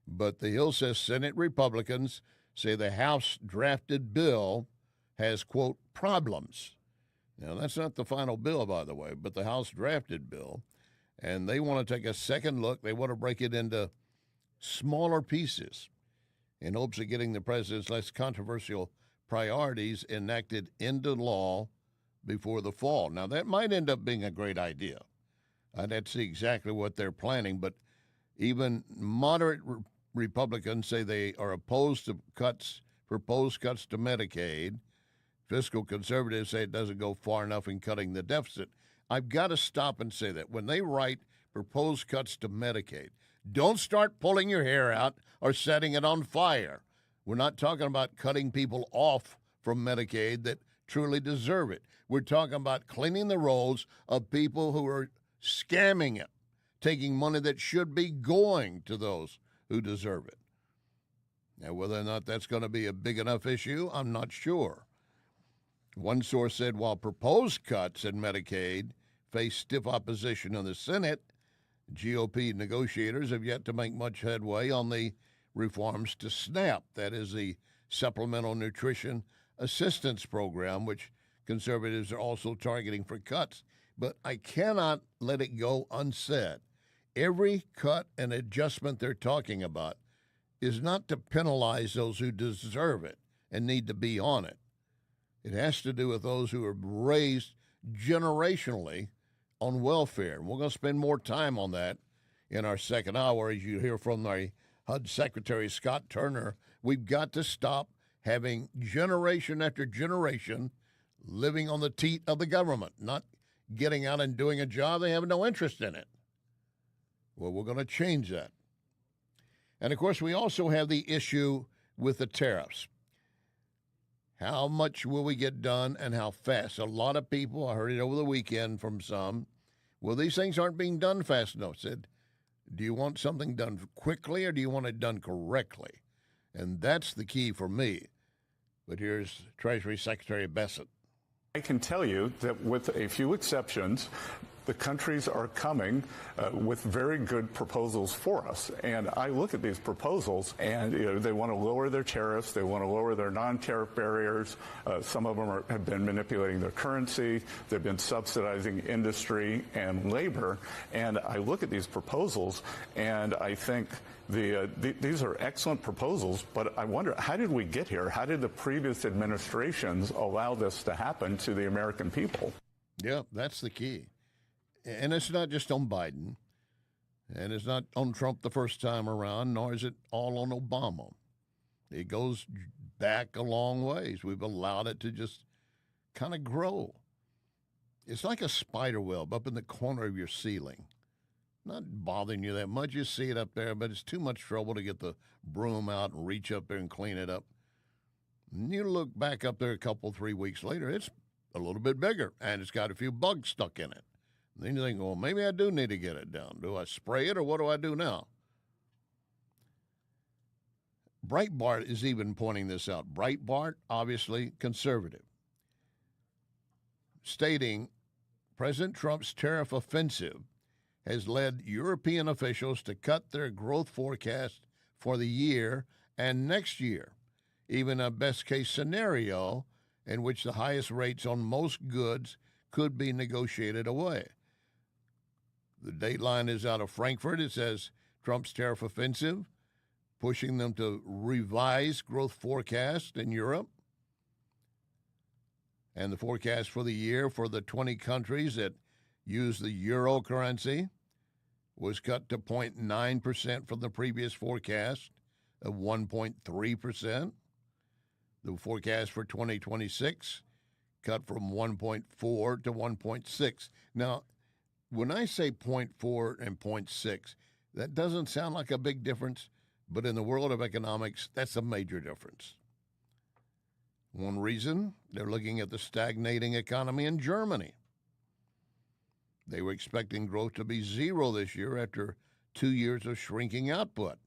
But the Hill says Senate Republicans say the House drafted bill has, quote, problems. Now, that's not the final bill, by the way, but the House drafted bill. And they want to take a second look. They want to break it into smaller pieces in hopes of getting the president's less controversial priorities enacted into law before the fall. Now, that might end up being a great idea. That's exactly what they're planning, but even moderate Republicans say they are opposed to proposed cuts to Medicaid. Fiscal conservatives say it doesn't go far enough in cutting the deficit. I've got to stop and say that. When they write proposed cuts to Medicaid, don't start pulling your hair out or setting it on fire. We're not talking about cutting people off from Medicaid that truly deserve it. We're talking about cleaning the rolls of people who are scamming it, taking money that should be going to those who deserve it. Now, whether or not that's going to be a big enough issue, I'm not sure. One source said while proposed cuts in Medicaid face stiff opposition in the Senate, GOP negotiators have yet to make much headway on the reforms to SNAP, that is the Supplemental Nutrition Assistance Program, which conservatives are also targeting for cuts. But I cannot let it go unsaid. Every cut and adjustment they're talking about is not to penalize those who deserve it and need to be on it. It has to do with those who are raised generationally on welfare. And we're going to spend more time on that in our second hour, as you hear from the HUD Secretary Scott Turner. We've got to stop having generation after generation living on the teat of the government, not getting out and doing a job they have no interest in it. Well, we're going to change that. And, of course, we also have the issue with the tariffs. How much will we get done and how fast? A lot of people, I heard it over the weekend from some, well, these things aren't being done fast enough. Said, do you want something done quickly or do you want it done correctly? And that's the key for me. But here's Treasury Secretary Bessent. I can tell you that with a few exceptions, the countries are coming with very good proposals for us. And I look at these proposals and they want to lower their tariffs. They want to lower their non-tariff barriers. Some of them have been manipulating their currency. They've been subsidizing industry and labor. And I look at these proposals and I think these are excellent proposals, but I wonder, how did we get here? How did the previous administrations allow this to happen to the American people? Yeah, that's the key. And it's not just on Biden, and it's not on Trump the first time around, nor is it all on Obama. It goes back a long ways. We've allowed it to just kind of grow. It's like a spider web up in the corner of your ceiling. Not bothering you that much. You see it up there, but it's too much trouble to get the broom out and reach up there and clean it up. And you look back up there a couple, 3 weeks later, it's a little bit bigger, and it's got a few bugs stuck in it. And then you think, well, maybe I do need to get it down. Do I spray it, or what do I do now? Breitbart is even pointing this out. Breitbart, obviously conservative, stating President Trump's tariff offensive has led European officials to cut their growth forecast for the year and next year, even a best-case scenario in which the highest rates on most goods could be negotiated away. The Dateline is out of Frankfurt. It says Trump's tariff offensive, pushing them to revise growth forecast in Europe. And the forecast for the year for the 20 countries that use the euro currency was cut to 0.9% from the previous forecast of 1.3%. The forecast for 2026 cut from 1.4 to 1.6. Now, when I say 0.4 and 0.6, that doesn't sound like a big difference, but in the world of economics, that's a major difference. One reason, they're looking at the stagnating economy in Germany. They were expecting growth to be zero this year after 2 years of shrinking output.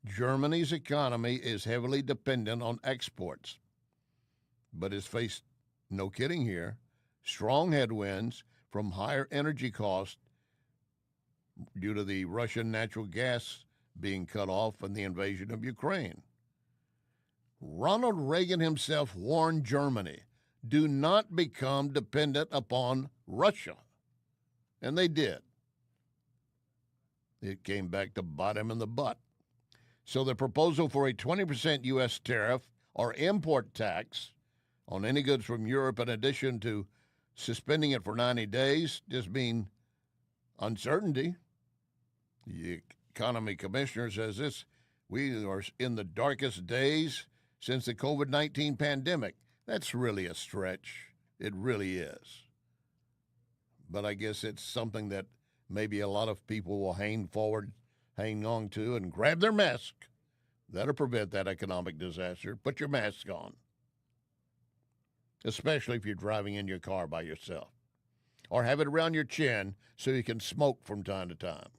Germany's economy is heavily dependent on exports, but has faced, no kidding here, strong headwinds from higher energy costs due to the Russian natural gas being cut off and the invasion of Ukraine. Ronald Reagan himself warned Germany, do not become dependent upon Russia. And they did. It came back to bite him in the butt. So the proposal for a 20% U.S. tariff or import tax on any goods from Europe, in addition to suspending it for 90 days, just mean uncertainty. The economy commissioner says this, we are in the darkest days since the COVID-19 pandemic. That's really a stretch. It really is. But I guess it's something that maybe a lot of people will hang on to and grab their mask. That'll prevent that economic disaster. Put your mask on, especially if you're driving in your car by yourself, or have it around your chin so you can smoke from time to time.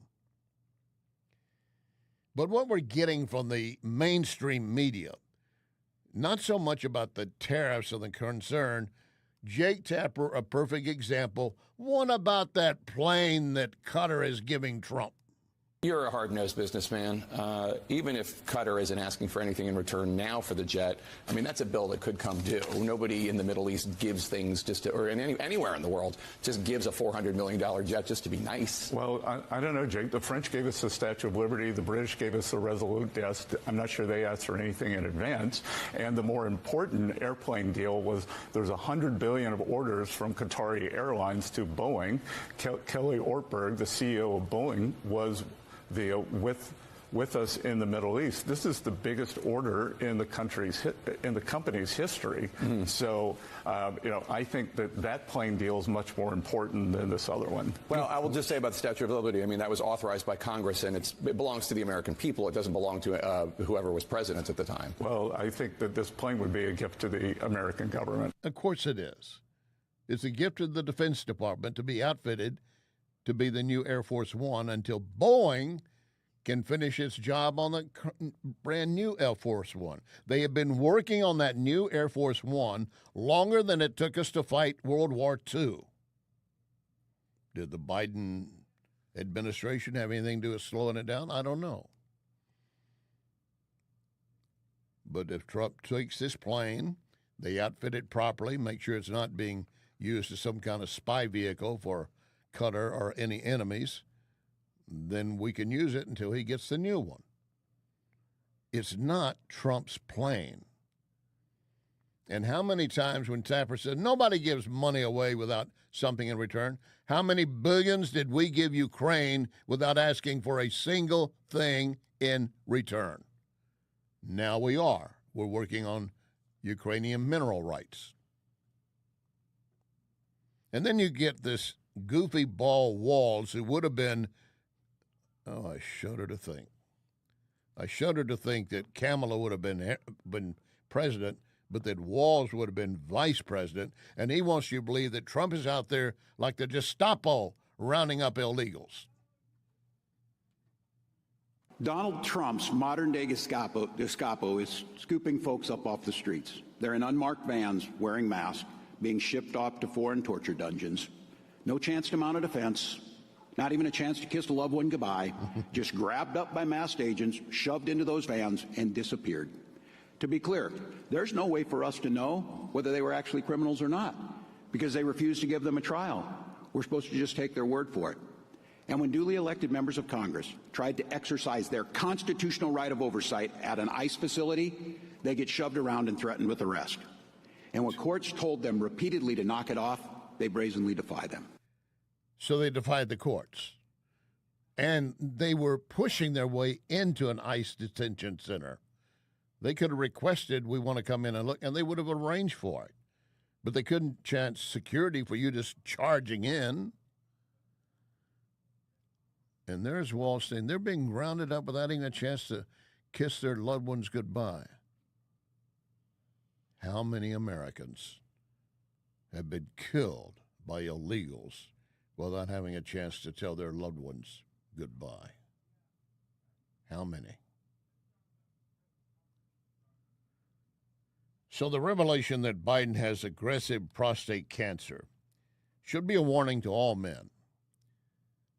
But what we're getting from the mainstream media, not so much about the tariffs and the concern. Jake Tapper, a perfect example. What about that plane that Qatar is giving Trump? You're a hard-nosed businessman. Even if Qatar isn't asking for anything in return now for the jet, I mean, that's a bill that could come due. Nobody in the Middle East gives things just to, or anywhere in the world, just gives a $400 million jet just to be nice. Well, I don't know, Jake. The French gave us the Statue of Liberty. The British gave us the Resolute desk. I'm not sure they asked for anything in advance. And the more important airplane deal was there's $100 billion of orders from Qatari Airlines to Boeing. Kelly Ortberg, the CEO of Boeing, was with with us in the Middle East. This is the biggest order in the company's history. So, I think that plane deal is much more important than this other one. Well, I will just say about the Statue of Liberty, I mean, that was authorized by Congress, and it belongs to the American people. It doesn't belong to whoever was president at the time. Well, I think that this plane would be a gift to the American government. Of course it is. It's a gift to the Defense Department to be outfitted to be the new Air Force One until Boeing can finish its job on the brand new Air Force One. They have been working on that new Air Force One longer than it took us to fight World War II. Did the Biden administration have anything to do with slowing it down? I don't know. But if Trump takes this plane, they outfit it properly, make sure it's not being used as some kind of spy vehicle for Qatar or any enemies, then we can use it until he gets the new one. It's not Trump's plane. And how many times when Tapper said, nobody gives money away without something in return, how many billions did we give Ukraine without asking for a single thing in return? Now we are. We're working on Ukrainian mineral rights. And then you get this goofy ball Walz, who would have been, I shudder to think. I shudder to think that Kamala would have been president, but that Walz would have been vice president, and he wants you to believe that Trump is out there like the Gestapo rounding up illegals. Donald Trump's modern-day Gestapo is scooping folks up off the streets. They're in unmarked vans, wearing masks, being shipped off to foreign torture dungeons. No chance to mount a defense, not even a chance to kiss a loved one goodbye, just grabbed up by masked agents, shoved into those vans, and disappeared. To be clear, there's no way for us to know whether they were actually criminals or not, because they refused to give them a trial. We're supposed to just take their word for it. And when duly elected members of Congress tried to exercise their constitutional right of oversight at an ICE facility, they get shoved around and threatened with arrest. And when courts told them repeatedly to knock it off, they brazenly defy them. So they defied the courts. And they were pushing their way into an ICE detention center. They could have requested, we want to come in and look, and they would have arranged for it. But they couldn't chance security for you just charging in. And there's Wallstein. They're being rounded up without even a chance to kiss their loved ones goodbye. How many Americans have been killed by illegals without having a chance to tell their loved ones goodbye? How many? So the revelation that Biden has aggressive prostate cancer should be a warning to all men.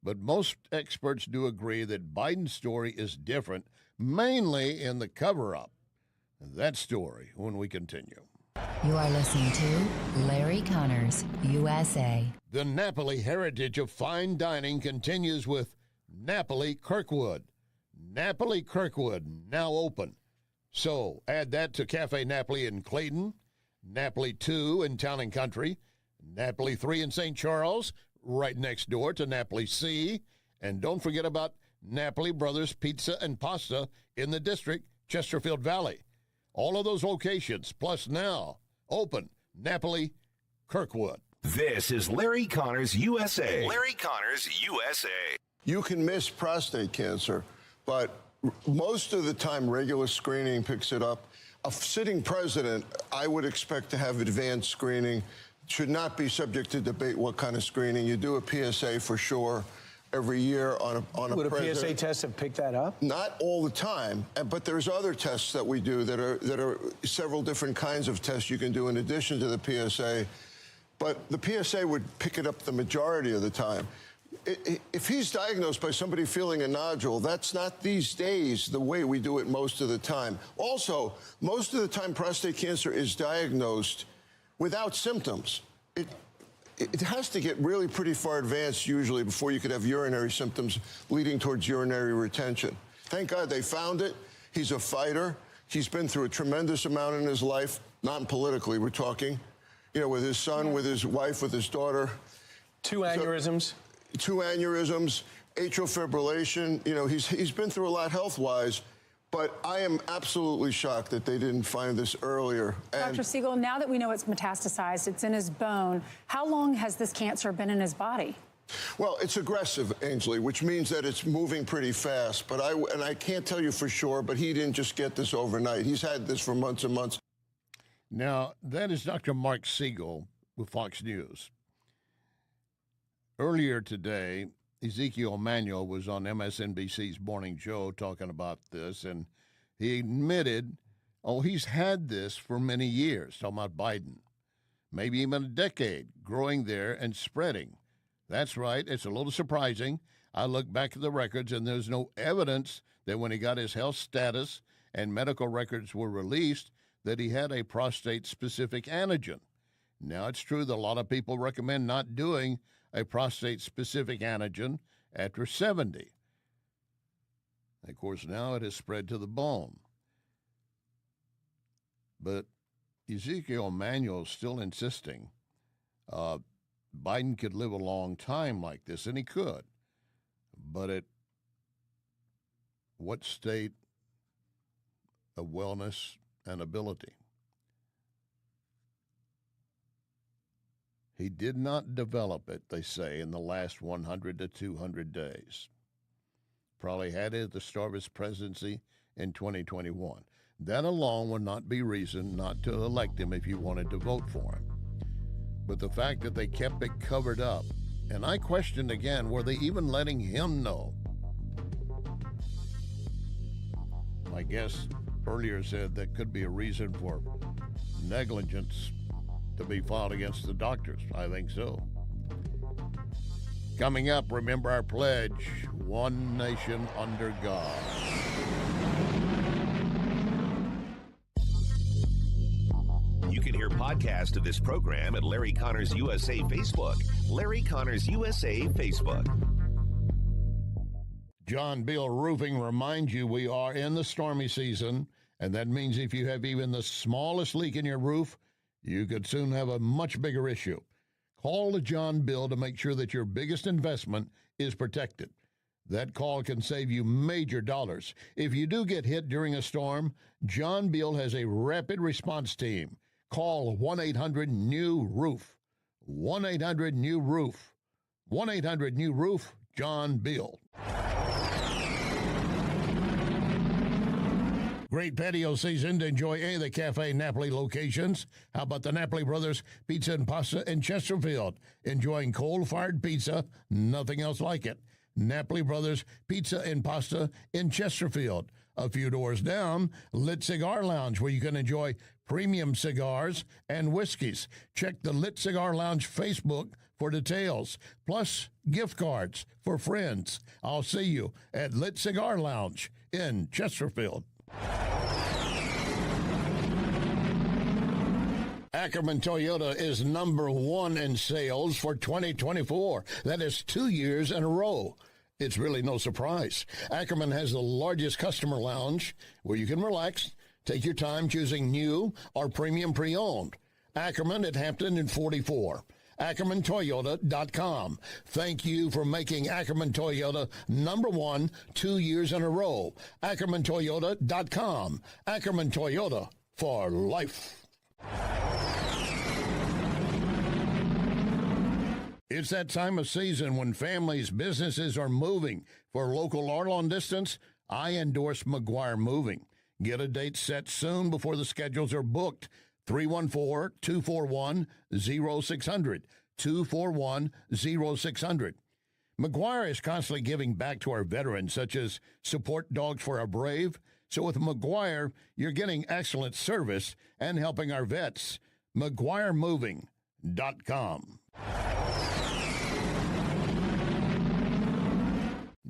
But most experts do agree that Biden's story is different, mainly in the cover-up. That story when we continue. You are listening to Larry Connors, USA. The Napoli heritage of fine dining continues with Napoli Kirkwood. Napoli Kirkwood, now open. So add that to Cafe Napoli in Clayton, Napoli 2 in Town and Country, Napoli 3 in St. Charles, right next door to Napoli C. And don't forget about Napoli Brothers Pizza and Pasta in the district, Chesterfield Valley. All of those locations, plus now, open, Napoli Kirkwood. This is Larry Connors, USA. Larry Connors, USA. You can miss prostate cancer, but most of the time regular screening picks it up. A sitting president, I would expect to have advanced screening. Should not be subject to debate what kind of screening. You do a PSA for sure every year on a Would president. a PSA test have picked that up? Not all the time, but there's other tests that we do that are several different kinds of tests you can do in addition to the PSA. But the PSA would pick it up the majority of the time. If he's diagnosed by somebody feeling a nodule, that's not these days the way we do it most of the time. Also, most of the time prostate cancer is diagnosed without symptoms. It has to get really pretty far advanced usually before you could have urinary symptoms leading towards urinary retention. Thank God they found it. He's a fighter. He's been through a tremendous amount in his life, non-politically we're talking, with his son, with his wife, with his daughter. 2 aneurysms. 2 aneurysms. atrial fibrillation. You know, he's been through a lot health-wise, but I am absolutely shocked that they didn't find this earlier. And Dr. Siegel, now that we know it's metastasized, it's in his bone, how long has this cancer been in his body? well, it's aggressive, Ainsley, which means that it's moving pretty fast. But I can't tell you for sure, but he didn't just get this overnight. He's had this for months and months. Now, that is Dr. Mark Siegel with Fox News. Earlier today, Ezekiel Emanuel was on MSNBC's Morning Show talking about this, and he admitted, he's had this for many years, talking about Biden, maybe even a decade, growing there and spreading. That's right. It's a little surprising. I look back at the records, and there's no evidence that when he got his health status and medical records were released, that he had a prostate-specific antigen. Now, it's true that a lot of people recommend not doing a prostate-specific antigen after 70. Of course, now it has spread to the bone. But Ezekiel Emanuel is still insisting Biden could live a long time like this, and he could. But at what state of wellness and ability? He did not develop it, they say, in the last 100 to 200 days. Probably had it at the start of his presidency in 2021. That alone would not be reason not to elect him if you wanted to vote for him. But the fact that they kept it covered up, and I questioned again, were they even letting him know? My guest earlier said that could be a reason for negligence to be filed against the doctors. I think so. Coming up, remember our pledge, one nation under God. You can hear podcasts of this program at Larry Connors USA Facebook. Larry Connors USA Facebook. John Bill Roofing reminds you we are in the stormy season, and that means if you have even the smallest leak in your roof, you could soon have a much bigger issue. Call the John Bill to make sure that your biggest investment is protected. That call can save you major dollars. If you do get hit during a storm, John Bill has a rapid response team. Call 1-800-NEW-ROOF. 1-800-NEW-ROOF. 1-800-NEW-ROOF, John Bill. Great patio season to enjoy any of the Cafe Napoli locations. How about the Napoli Brothers Pizza and Pasta in Chesterfield? Enjoying coal-fired pizza, nothing else like it. Napoli Brothers Pizza and Pasta in Chesterfield. A few doors down, Lit Cigar Lounge, where you can enjoy premium cigars and whiskeys. Check the Lit Cigar Lounge Facebook for details, plus gift cards for friends. I'll see you at Lit Cigar Lounge in Chesterfield. Ackerman Toyota is number one in sales for 2024. That is 2 years in a row. It's really no surprise. Ackerman has the largest customer lounge where you can relax, take your time choosing new or premium pre-owned. Ackerman at Hampton and 44. AckermanToyota.com. Thank you for making Ackerman Toyota number one 2 years in a row. AckermanToyota.com. Ackerman Toyota for life. It's that time of season when families, businesses are moving. For local or long distance, I endorse McGuire Moving. Get a date set soon before the schedules are booked. 314-241-0600. 241-0600. McGuire is constantly giving back to our veterans, such as Support Dogs for Our Brave. So with McGuire, you're getting excellent service and helping our vets. McGuireMoving.com.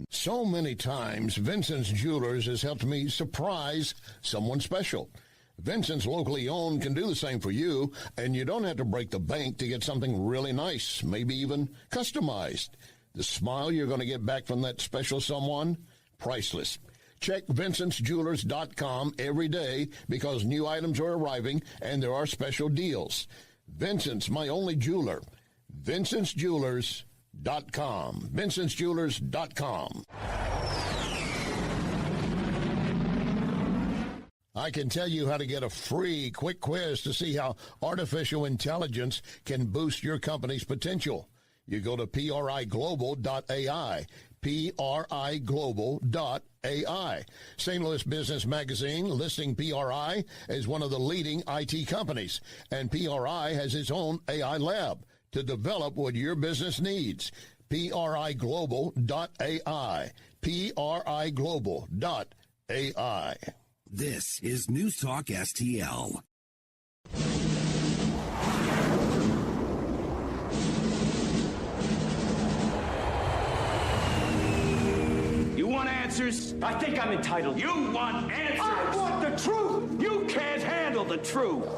So many times, Vincent's Jewelers has helped me surprise someone special. Vincent's locally owned can do the same for you, and you don't have to break the bank to get something really nice, maybe even customized. The smile you're going to get back from that special someone, priceless. Check VincentsJewelers.com every day because new items are arriving and there are special deals. Vincent's, my only jeweler. VincentsJewelers.com. VincentsJewelers.com. VincentsJewelers.com. I can tell you how to get a free quick quiz to see how artificial intelligence can boost your company's potential. You go to priglobal.ai, priglobal.ai. St. Louis Business Magazine listing PRI as one of the leading IT companies, and PRI has its own AI lab to develop what your business needs. priglobal.ai, priglobal.ai. This is News Talk STL. You want answers? I think I'm entitled. You want answers? I want the truth! You can't handle the truth.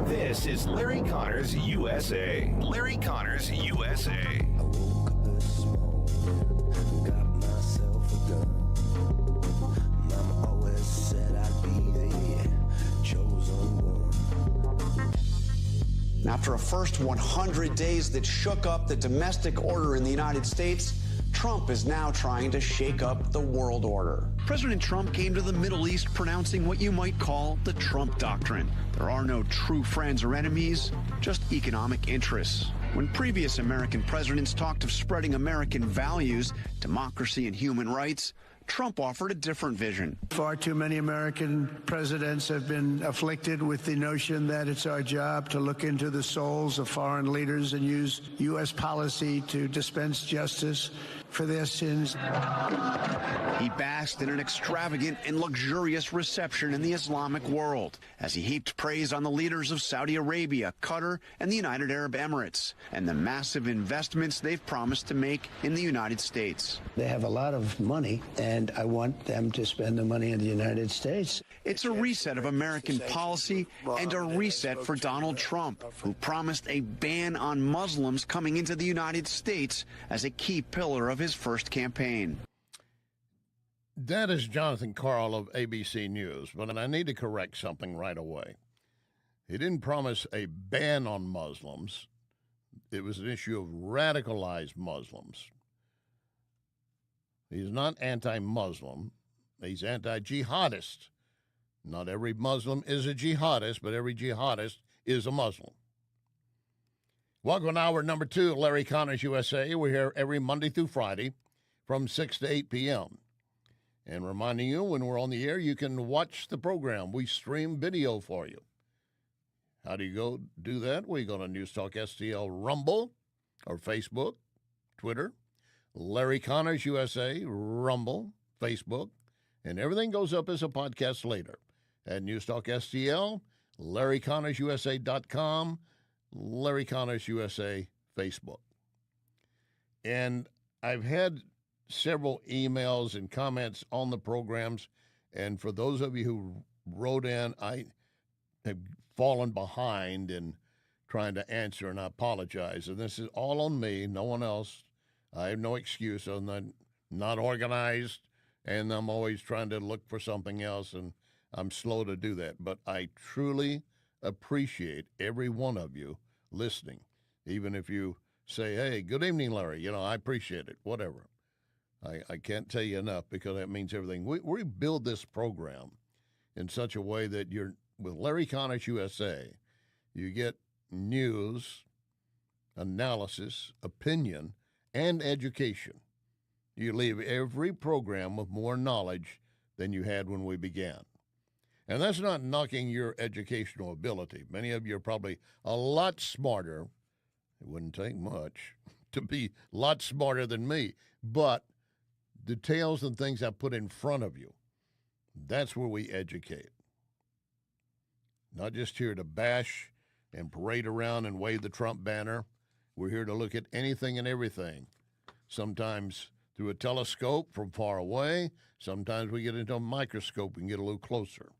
This is Larry Connors USA. Larry Connors USA. After a first 100 days that shook up the domestic order in the United States, Trump is now trying to shake up the world order. President Trump came to the Middle East pronouncing what you might call the Trump doctrine. There are no true friends or enemies, just economic interests. When previous American presidents talked of spreading American values, democracy and human rights, Trump offered a different vision. Far too many American presidents have been afflicted with the notion that it's our job to look into the souls of foreign leaders and use U.S. policy to dispense justice for their sins. He basked in an extravagant and luxurious reception in the Islamic world as he heaped praise on the leaders of Saudi Arabia, Qatar, and the United Arab Emirates, and the massive investments they've promised to make in the United States. They have a lot of money, and I want them to spend the money in the United States. It's a reset of American policy and a reset for Donald Trump, who promised a ban on Muslims coming into the United States as a key pillar of his first campaign. That is Jonathan Karl of ABC News, but I need to correct something right away. He didn't promise a ban on Muslims. It was an issue of radicalized Muslims. He's not anti-Muslim. He's anti-jihadist. Not every Muslim is a jihadist, but every jihadist is a Muslim. Welcome to hour number 2 of Larry Connors USA. We're here every Monday through Friday from 6 to 8 p.m. And reminding you, when we're on the air, you can watch the program. We stream video for you. How do you go do that? We go to News Talk STL Rumble or Facebook, Twitter, Larry Connors USA, Rumble, Facebook, and everything goes up as a podcast later at News Talk STL, LarryConnorsUSA.com, Larry Connors USA Facebook. And I've had several emails and comments on the programs, and for those of you who wrote in, I have fallen behind in trying to answer, and I apologize. And this is all on me, no one else. I have no excuse. I'm not organized, and I'm always trying to look for something else, and I'm slow to do that. But I truly appreciate every one of you listening, even if you say, hey, good evening, Larry. I appreciate it, whatever. I can't tell you enough because that means everything. We build this program in such a way that you're with Larry Connors USA, you get news, analysis, opinion, and education. You leave every program with more knowledge than you had when we began. And that's not knocking your educational ability. Many of you are probably a lot smarter. It wouldn't take much to be a lot smarter than me. But details and things I put in front of you, that's where we educate. Not just here to bash and parade around and wave the Trump banner. We're here to look at anything and everything. Sometimes through a telescope from far away. Sometimes we get into a microscope and get a little closer.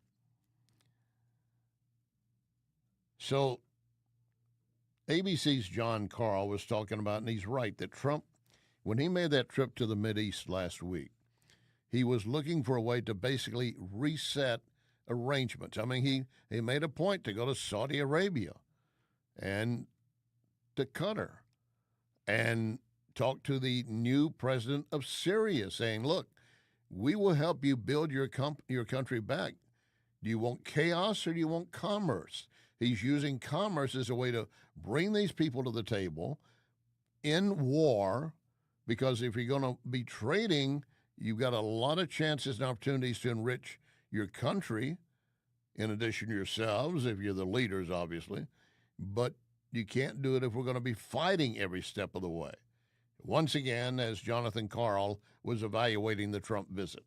So ABC's John Karl was talking about, and he's right, that Trump, when he made that trip to the Mideast last week, he was looking for a way to basically reset arrangements. I mean, he made a point to go to Saudi Arabia and to Qatar and talk to the new president of Syria, saying, look, we will help you build your country back. Do you want chaos or do you want commerce? He's using commerce as a way to bring these people to the table in war, because if you're going to be trading, you've got a lot of chances and opportunities to enrich your country, in addition to yourselves, if you're the leaders, obviously. But you can't do it if we're going to be fighting every step of the way. Once again, as Jonathan Karl was evaluating the Trump visit.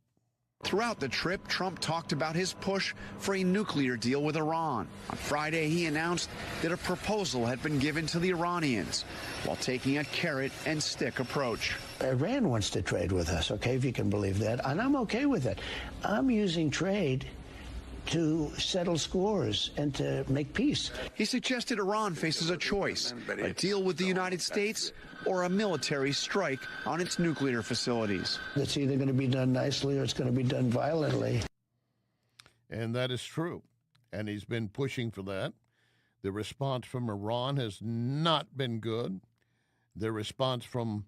Throughout the trip, Trump talked about his push for a nuclear deal with Iran. On Friday, he announced that a proposal had been given to the Iranians, while taking a carrot and stick approach. Iran wants to trade with us, okay, if you can believe that, and I'm okay with it. I'm using trade to settle scores and to make peace. He suggested Iran faces a choice, a deal with the United States or a military strike on its nuclear facilities. It's either going to be done nicely or it's going to be done violently. And that is true. And he's been pushing for that. The response from Iran has not been good. The response from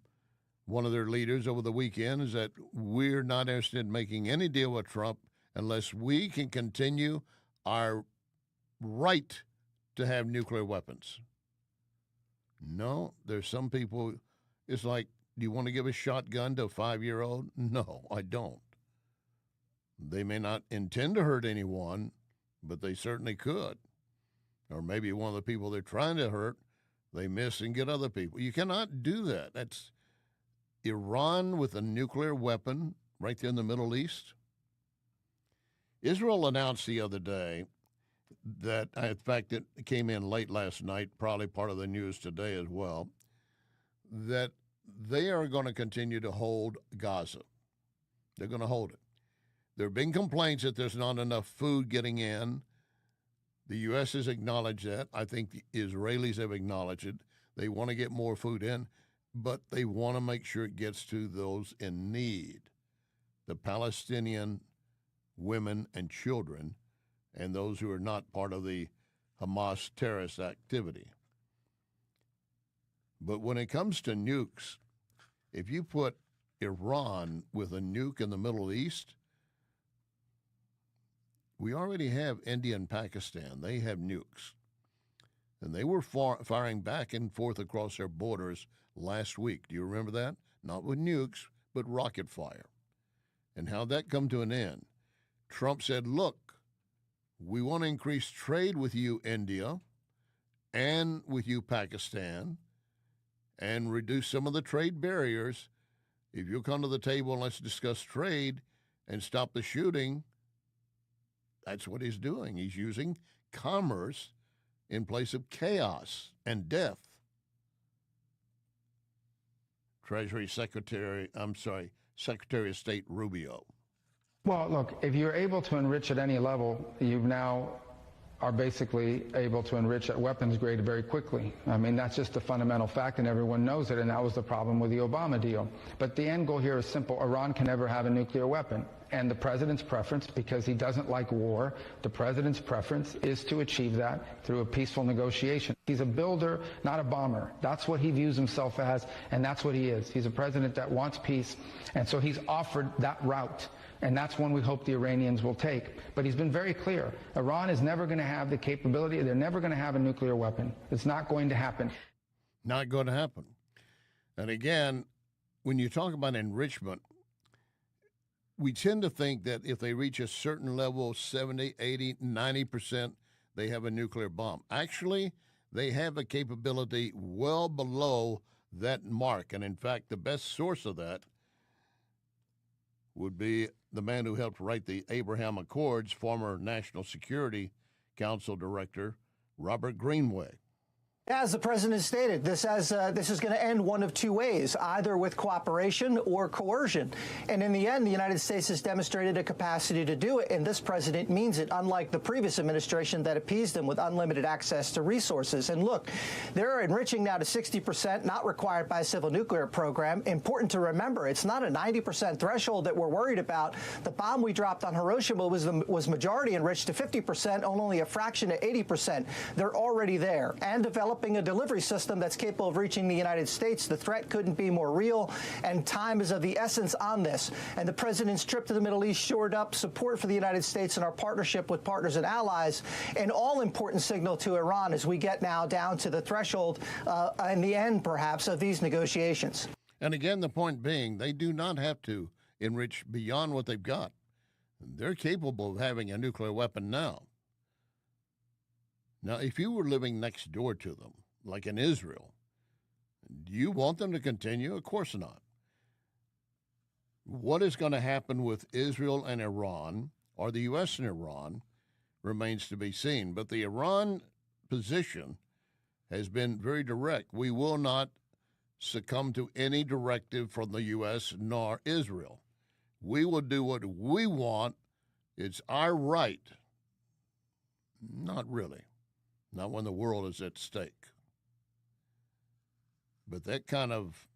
one of their leaders over the weekend is that we're not interested in making any deal with Trump unless we can continue our right to have nuclear weapons. No, there's some people, it's like, do you want to give a shotgun to a 5-year-old? No, I don't. They may not intend to hurt anyone, but they certainly could. Or maybe one of the people they're trying to hurt, they miss and get other people. You cannot do that. That's Iran with a nuclear weapon right there in the Middle East. Israel announced the other day that, in fact, it came in late last night, probably part of the news today as well, that they are going to continue to hold Gaza. They're going to hold it. There have been complaints that there's not enough food getting in. The U.S. has acknowledged that. I think the Israelis have acknowledged it. They want to get more food in, but they want to make sure it gets to those in need. The Palestinian women and children, and those who are not part of the Hamas terrorist activity. But when it comes to nukes, if you put Iran with a nuke in the Middle East, we already have India and Pakistan. They have nukes. And they were firing back and forth across their borders last week. Do you remember that? Not with nukes, but rocket fire. And how'd that come to an end? Trump said, look, we want to increase trade with you, India, and with you, Pakistan, and reduce some of the trade barriers. If you'll come to the table and let's discuss trade and stop the shooting, that's what he's doing. He's using commerce in place of chaos and death. Secretary of State Rubio. Well, look, if you're able to enrich at any level, you now are basically able to enrich at weapons grade very quickly. I mean, that's just a fundamental fact, and everyone knows it, and that was the problem with the Obama deal. But the end goal here is simple. Iran can never have a nuclear weapon. And the president's preference, because he doesn't like war, the president's preference is to achieve that through a peaceful negotiation. He's a builder, not a bomber. That's what he views himself as, and that's what he is. He's a president that wants peace, and so he's offered that route. And that's one we hope the Iranians will take. But he's been very clear. Iran is never going to have the capability. They're never going to have a nuclear weapon. It's not going to happen. Not going to happen. And again, when you talk about enrichment, we tend to think that if they reach a certain level, 70, 80, 90%, they have a nuclear bomb. Actually, they have a capability well below that mark. And in fact, the best source of that would be the man who helped write the Abraham Accords, former National Security Council Director Robert Greenway. As the president stated, this is going to end one of two ways, either with cooperation or coercion. And in the end, the United States has demonstrated a capacity to do it, and this president means it, unlike the previous administration that appeased him with unlimited access to resources. And look, they're enriching now to 60%, not required by a civil nuclear program. Important to remember, it's not a 90% threshold that we're worried about. The bomb we dropped on Hiroshima was majority enriched to 50%, only a fraction to 80%. They're already there and developing developing a delivery system that's capable of reaching the United States. The threat couldn't be more real, and time is of the essence on this. And the president's trip to the Middle East shored up support for the United States and our partnership with partners and allies, an all-important signal to Iran as we get now down to the threshold in the end, perhaps, of these negotiations. And again, the point being, they do not have to enrich beyond what they've got. They're capable of having a nuclear weapon now. Now, if you were living next door to them, like in Israel, do you want them to continue? Of course not. What is going to happen with Israel and Iran, or the U.S. and Iran, remains to be seen. But the Iran position has been very direct. We will not succumb to any directive from the U.S. nor Israel. We will do what we want. It's our right. Not really. Not when the world is at stake. But that kind of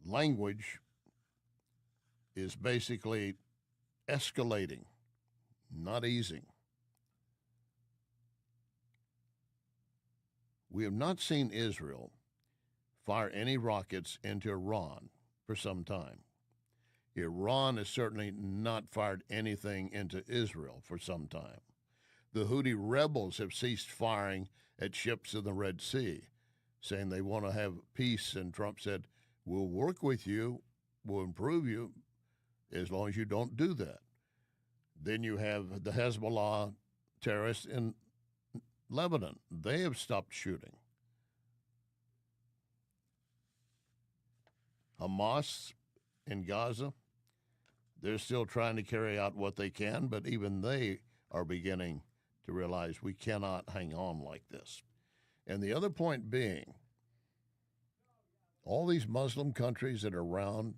language is basically escalating, not easing. We have not seen Israel fire any rockets into Iran for some time. Iran has certainly not fired anything into Israel for some time. The Houthi rebels have ceased firing at ships in the Red Sea, saying they want to have peace, and Trump said, we'll work with you, we'll improve you, as long as you don't do that. Then you have the Hezbollah terrorists in Lebanon. They have stopped shooting. Hamas in Gaza, they're still trying to carry out what they can, but even they are beginning to realize we cannot hang on like this. And the other point being, all these Muslim countries that are around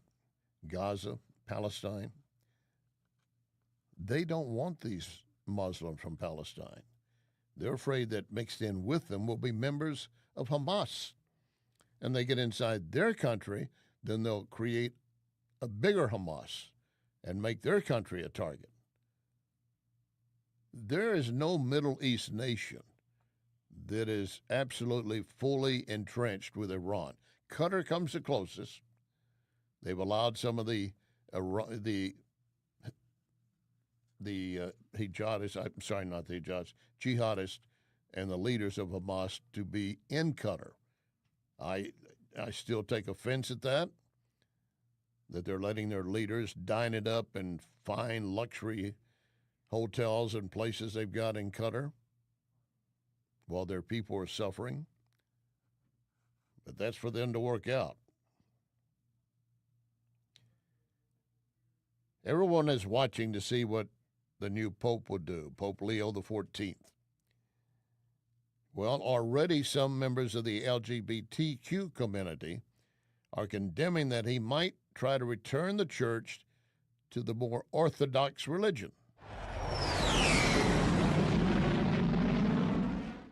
Gaza, Palestine, they don't want these Muslims from Palestine. They're afraid that mixed in with them will be members of Hamas. And they get inside their country, then they'll create a bigger Hamas and make their country a target. There is no Middle East nation that is absolutely fully entrenched with Iran. Qatar comes the closest. They've allowed some of the jihadists and the leaders of Hamas to be in Qatar. I still take offense at that they're letting their leaders dine it up in fine luxury hotels and places they've got in Qatar while their people are suffering. But that's for them to work out. Everyone is watching to see what the new Pope would do, Pope Leo XIV. Well, already some members of the LGBTQ community are condemning that he might try to return the church to the more orthodox religion.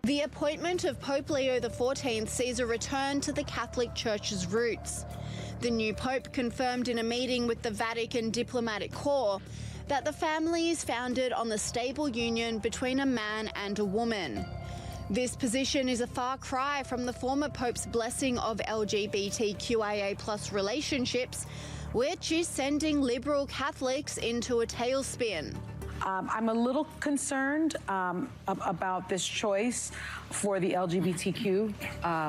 The appointment of Pope Leo XIV sees a return to the Catholic Church's roots. The new Pope confirmed in a meeting with the Vatican diplomatic corps that the family is founded on the stable union between a man and a woman. This position is a far cry from the former Pope's blessing of LGBTQIA+ relationships, which is sending liberal Catholics into a tailspin. I'm a little concerned about this choice for the LGBTQ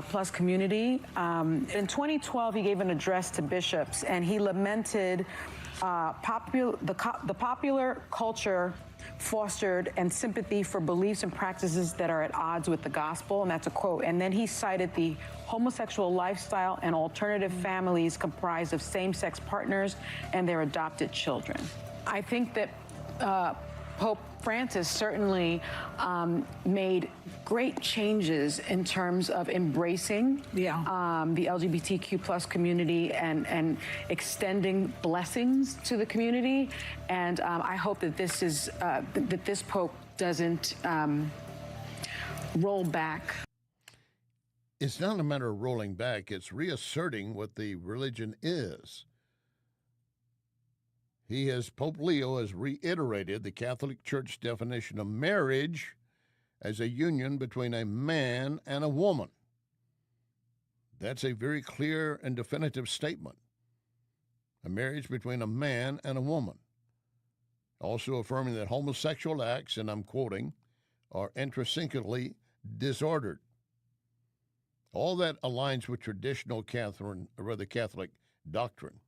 plus community. In 2012, he gave an address to bishops, and he lamented the popular culture fostered and sympathy for beliefs and practices that are at odds with the gospel, and that's a quote. And then he cited the homosexual lifestyle and alternative families comprised of same-sex partners and their adopted children. I think that Pope Francis certainly made great changes in terms of embracing the LGBTQ plus community and extending blessings to the community. And I hope that this is that this Pope doesn't roll back. It's not a matter of rolling back. It's reasserting what the religion is. Pope Leo has reiterated the Catholic Church definition of marriage as a union between a man and a woman. That's a very clear and definitive statement. A marriage between a man and a woman. Also affirming that homosexual acts, and I'm quoting, are intrinsically disordered. All that aligns with traditional Catholic doctrine.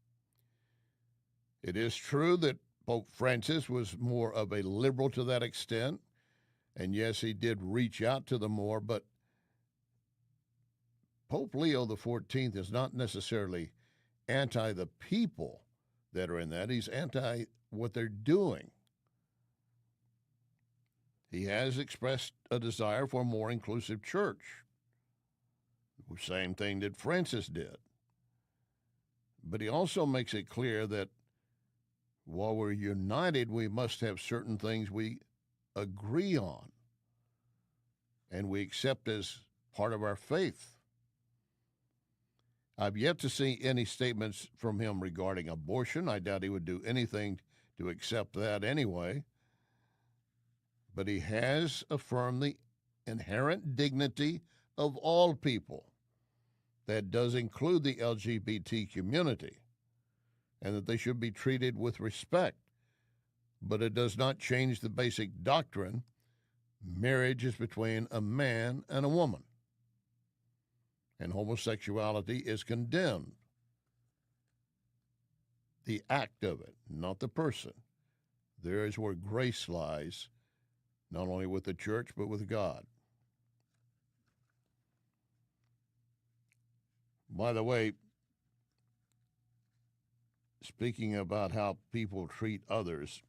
It is true that Pope Francis was more of a liberal to that extent, and yes, he did reach out to them more, but Pope Leo XIV is not necessarily anti the people that are in that. He's anti what they're doing. He has expressed a desire for a more inclusive church. The same thing that Francis did. But he also makes it clear that while we're united, we must have certain things we agree on and we accept as part of our faith. I've yet to see any statements from him regarding abortion. I doubt he would do anything to accept that anyway. But he has affirmed the inherent dignity of all people. That does include the LGBT community, and that they should be treated with respect. But it does not change the basic doctrine. Marriage is between a man and a woman, and homosexuality is condemned. The act of it, not the person. There is where grace lies, not only with the church, but with God. By the way, speaking about how people treat others,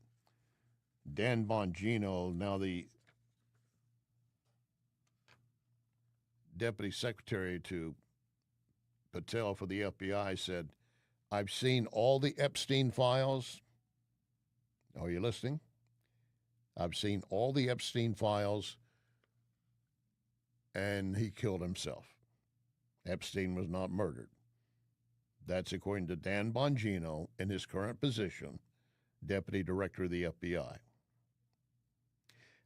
Dan Bongino, now the Deputy Secretary to Patel for the FBI, said, "I've seen all the Epstein files." Are you listening? "I've seen all the Epstein files," and he killed himself. Epstein was not murdered. That's according to Dan Bongino in his current position, Deputy Director of the FBI.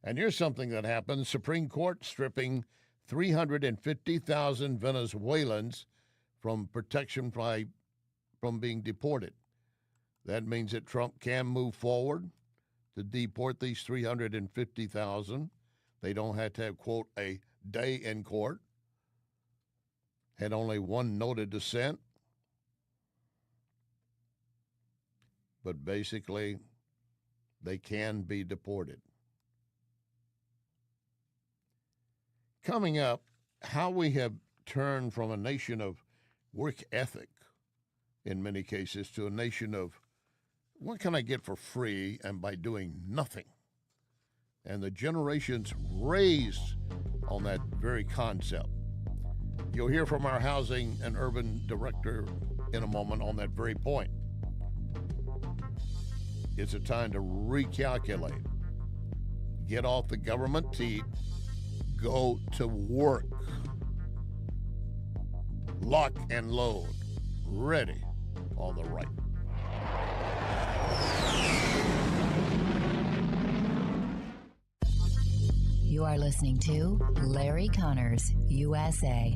And here's something that happened. Supreme Court stripping 350,000 Venezuelans from protection from being deported. That means that Trump can move forward to deport these 350,000. They don't have to have, quote, a day in court. Had only one noted dissent. But basically, they can be deported. Coming up, how we have turned from a nation of work ethic, in many cases, to a nation of what can I get for free and by doing nothing? And the generations raised on that very concept. You'll hear from our housing and urban director in a moment on that very point. It's a time to recalculate. Get off the government teat. Go to work. Lock and load. Ready on the right. You are listening to Larry Connors, USA.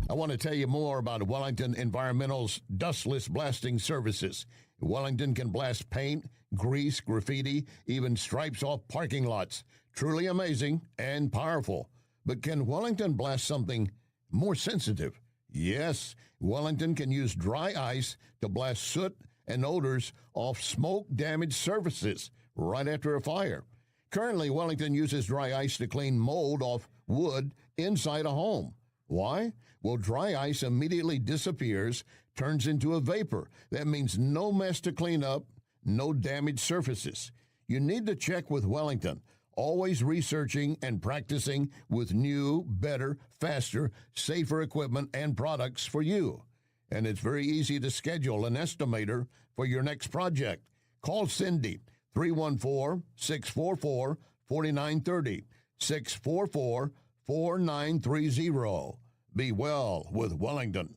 I want to tell you more about Wellington Environmental's dustless blasting services. Wellington can blast paint, grease, graffiti, even stripes off parking lots. Truly amazing and powerful. But can Wellington blast something more sensitive? Yes, Wellington can use dry ice to blast soot and odors off smoke-damaged surfaces right after a fire. Currently, Wellington uses dry ice to clean mold off wood inside a home. Why? Well, dry ice immediately disappears, turns into a vapor. That means no mess to clean up, no damaged surfaces. You need to check with Wellington, always researching and practicing with new, better, faster, safer equipment and products for you. And it's very easy to schedule an estimator for your next project. Call Cindy, 314-644-4930, 644-4930. Be well with Wellington.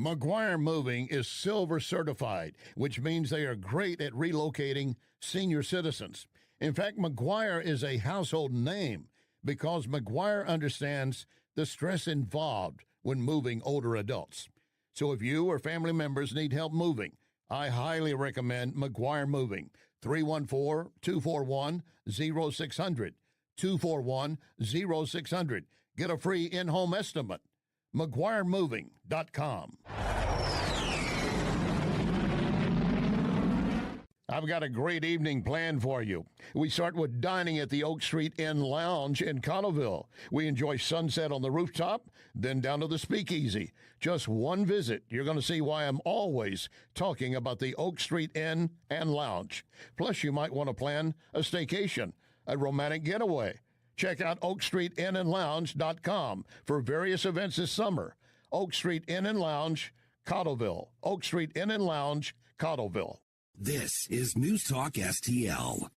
McGuire Moving is Silver certified, which means they are great at relocating senior citizens. In fact, McGuire is a household name because McGuire understands the stress involved when moving older adults. So if you or family members need help moving, I highly recommend McGuire Moving. 314-241-0600. 241-0600. Get a free in-home estimate. McGuireMoving.com. I've got a great evening planned for you. We start with dining at the Oak Street Inn Lounge in Cottleville. We enjoy sunset on the rooftop, then down to the speakeasy. Just one visit, you're going to see why I'm always talking about the Oak Street Inn and Lounge. Plus, you might want to plan a staycation, a romantic getaway. Check out OakStreetInnandLounge.com for various events this summer. Oak Street Inn and Lounge, Cottleville. Oak Street Inn and Lounge, Cottleville. This is News Talk STL.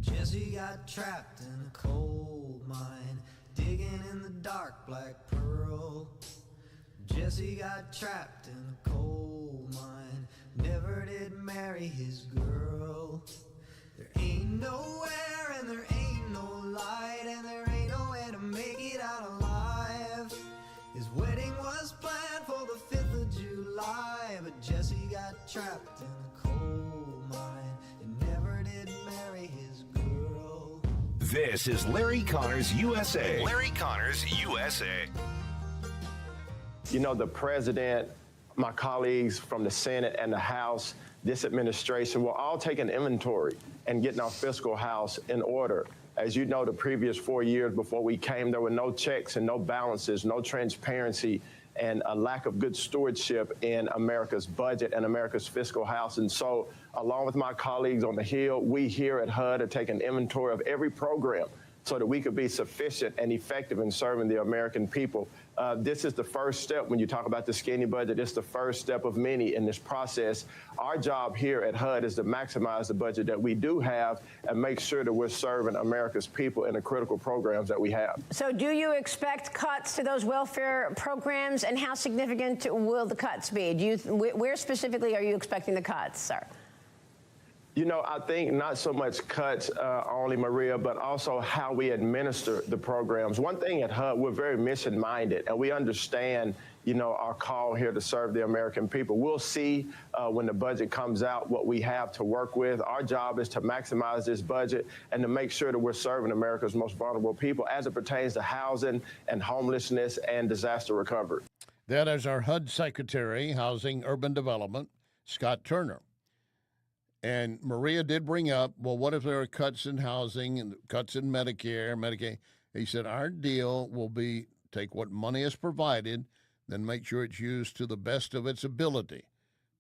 Jesse got trapped in a coal mine, digging in the dark black pearl. Jesse got trapped in a coal mine, never did marry his girl. There ain't nowhere and there ain't no light, and there ain't no way to make it out alive. His wedding was planned for the 5th of July, but Jesse got trapped in a coal mine and never did marry his girl. This is Larry Connors USA. Larry Connors USA. You know, the president, my colleagues from the Senate and the House, this administration, we're all taking inventory and getting our fiscal house in order. As you know, the previous 4 years before we came, there were no checks and no balances, no transparency, and a lack of good stewardship in America's budget and America's fiscal house. And so, along with my colleagues on the Hill, we here at HUD are taking inventory of every program so that we could be sufficient and effective in serving the American people. This is the first step when you talk about the skinny budget. It's the first step of many in this process. Our job here at HUD is to maximize the budget that we do have and make sure that we're serving America's people in the critical programs that we have. So do you expect cuts to those welfare programs, and how significant will the cuts be? Where specifically are you expecting the cuts, sir? You know, I think not so much cuts only, Maria, but also how we administer the programs. One thing at HUD, we're very mission-minded, and we understand, you know, our call here to serve the American people. We'll see when the budget comes out what we have to work with. Our job is to maximize this budget and to make sure that we're serving America's most vulnerable people as it pertains to housing and homelessness and disaster recovery. That is our HUD Secretary, Housing Urban Development, Scott Turner. And Maria did bring up, well, what if there are cuts in housing and cuts in Medicare, Medicaid? He said, our deal will be take what money is provided, then make sure it's used to the best of its ability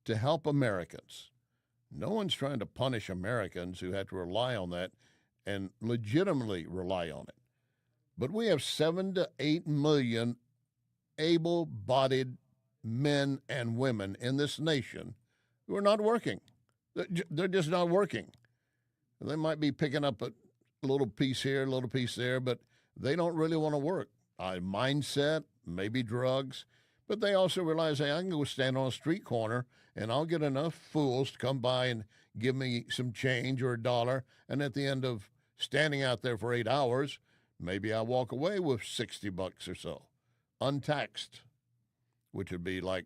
to help Americans. No one's trying to punish Americans who have to rely on that and legitimately rely on it. But we have 7 to 8 million able-bodied men and women in this nation who are not working. They're just not working. They might be picking up a little piece here, a little piece there, but they don't really want to work. Mindset, maybe drugs, but they also realize, hey, I can go stand on a street corner and I'll get enough fools to come by and give me some change or $1, and at the end of standing out there for 8 hours, maybe I walk away with $60 or so, untaxed, which would be like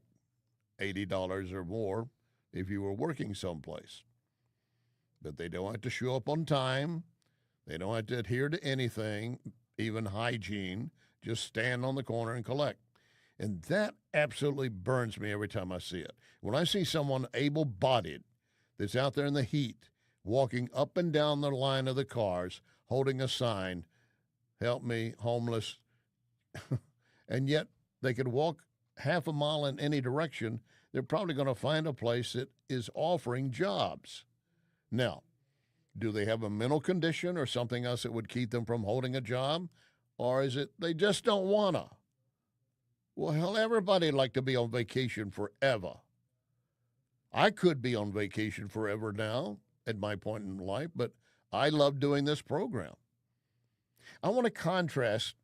$80 or more if you were working someplace. But they don't have to show up on time. They don't have to adhere to anything, even hygiene. Just stand on the corner and collect. And that absolutely burns me every time I see it. When I see someone able-bodied that's out there in the heat, walking up and down the line of the cars, holding a sign, help me, homeless, and yet they could walk half a mile in any direction, they're probably going to find a place that is offering jobs. Now, do they have a mental condition or something else that would keep them from holding a job? Or is it they just don't want to? Well, hell, everybody would like to be on vacation forever. I could be on vacation forever now at my point in life, but I love doing this program. I want to contrast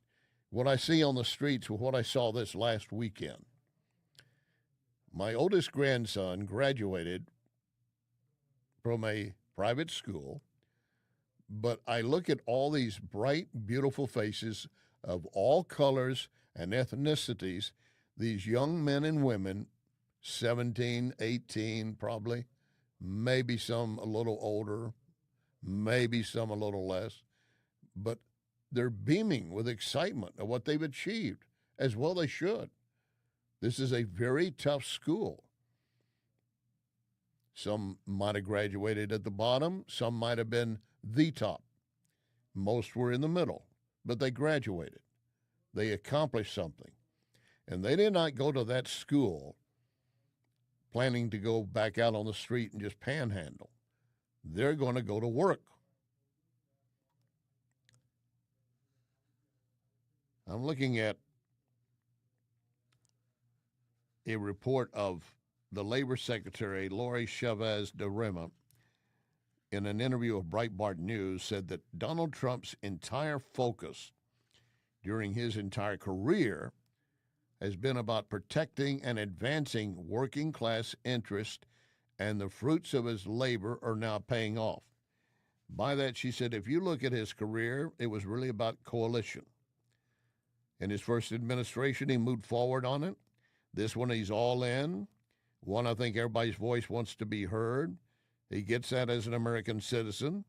what I see on the streets with what I saw this last weekend. My oldest grandson graduated from a private school, but I look at all these bright, beautiful faces of all colors and ethnicities, these young men and women, 17, 18 probably, maybe some a little older, maybe some a little less, but they're beaming with excitement of what they've achieved, as well they should. This is a very tough school. Some might have graduated at the bottom. Some might have been the top. Most were in the middle, but they graduated. They accomplished something. And they did not go to that school planning to go back out on the street and just panhandle. They're going to go to work. I'm looking at a report of the Labor Secretary, Lori Chavez de Rima, in an interview with Breitbart News, said that Donald Trump's entire focus during his entire career has been about protecting and advancing working class interests, and the fruits of his labor are now paying off. By that, she said, if you look at his career, it was really about coalition. In his first administration, he moved forward on it. This one, he's all in. One, I think everybody's voice wants to be heard. He gets that as an American citizen.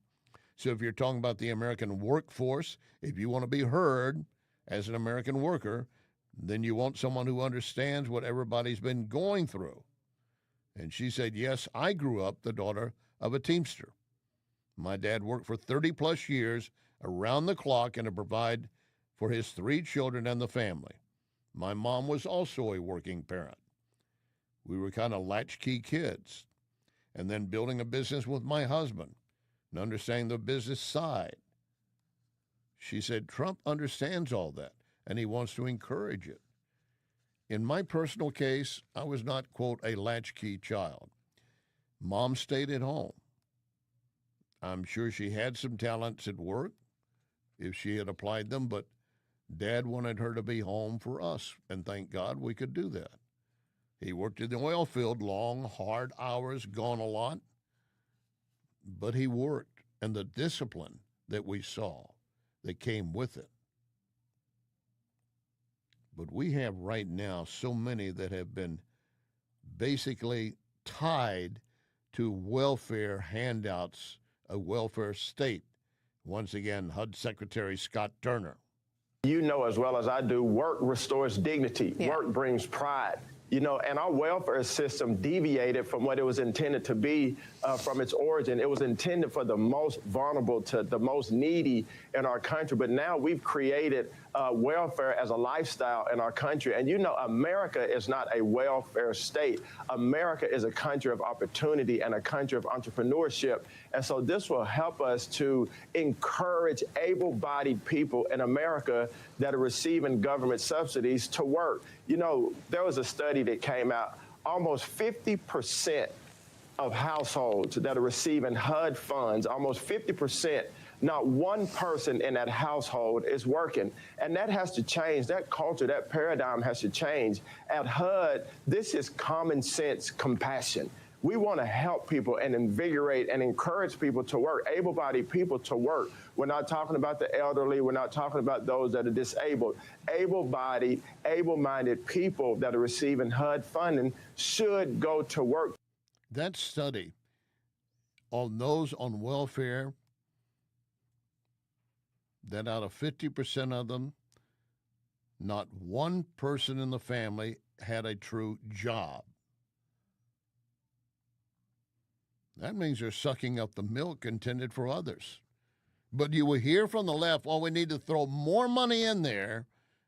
So if you're talking about the American workforce, if you want to be heard as an American worker, then you want someone who understands what everybody's been going through. And she said, yes, I grew up the daughter of a Teamster. My dad worked for 30-plus years around the clock and to provide for his 3 children and the family. My mom was also a working parent. We were kind of latchkey kids. And then building a business with my husband and understanding the business side. She said, Trump understands all that, and he wants to encourage it. In my personal case, I was not, quote, a latchkey child. Mom stayed at home. I'm sure she had some talents at work if she had applied them, but Dad wanted her to be home for us, and thank God we could do that. He worked in the oil field, long, hard hours, gone a lot, but he worked, and the discipline that we saw that came with it. But we have right now so many that have been basically tied to welfare handouts, a welfare state. Once again, HUD Secretary Scott Turner. You know as well as I do, work restores dignity. Yeah. Work brings pride. You know, and our welfare system deviated from what it was intended to be from its origin. It was intended for the most vulnerable, to the most needy in our country. But now we've created welfare as a lifestyle in our country. And you know, America is not a welfare state. America is a country of opportunity and a country of entrepreneurship. And so this will help us to encourage able-bodied people in America that are receiving government subsidies to work. You know, there was a study that came out, almost 50% of households that are receiving HUD funds, almost 50%, not one person in that household is working. And that has to change. That culture, that paradigm has to change. At HUD, this is common sense compassion. We want to help people and invigorate and encourage people to work, able-bodied people to work. We're not talking about the elderly. We're not talking about those that are disabled. Able-bodied, able-minded people that are receiving HUD funding should go to work. That study on those on welfare, that out of 50% of them, not one person in the family had a true job. That means they're sucking up the milk intended for others. But you will hear from the left, well, we need to throw more money in there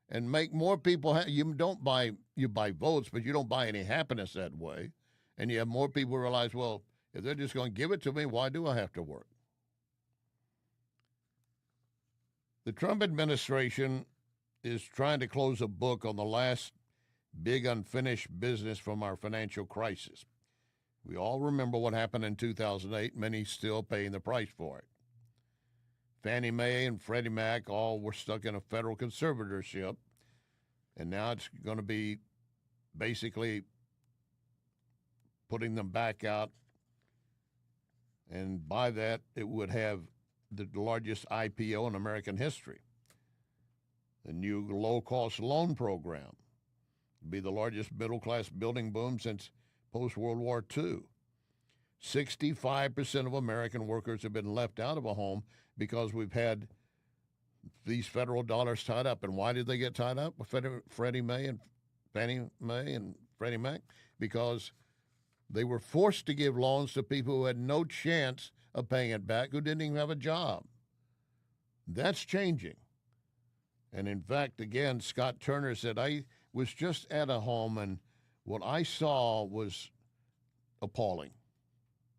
and make more people you buy votes, but you don't buy any happiness that way. And you have more people realize, well, if they're just going to give it to me, why do I have to work? The Trump administration is trying to close a book on the last big unfinished business from our financial crisis. We all remember what happened in 2008, many still paying the price for it. Fannie Mae and Freddie Mac all were stuck in a federal conservatorship, and now it's going to be basically putting them back out. And by that, it would have the largest IPO in American history. The new low-cost loan program would be the largest middle-class building boom since post-World War II. 65% of American workers have been left out of a home because we've had these federal dollars tied up. And why did they get tied up with Fannie Mae and Freddie Mac? Because they were forced to give loans to people who had no chance of paying it back, who didn't even have a job. That's changing. And in fact, again, Scott Turner said, I was just at a home and what I saw was appalling.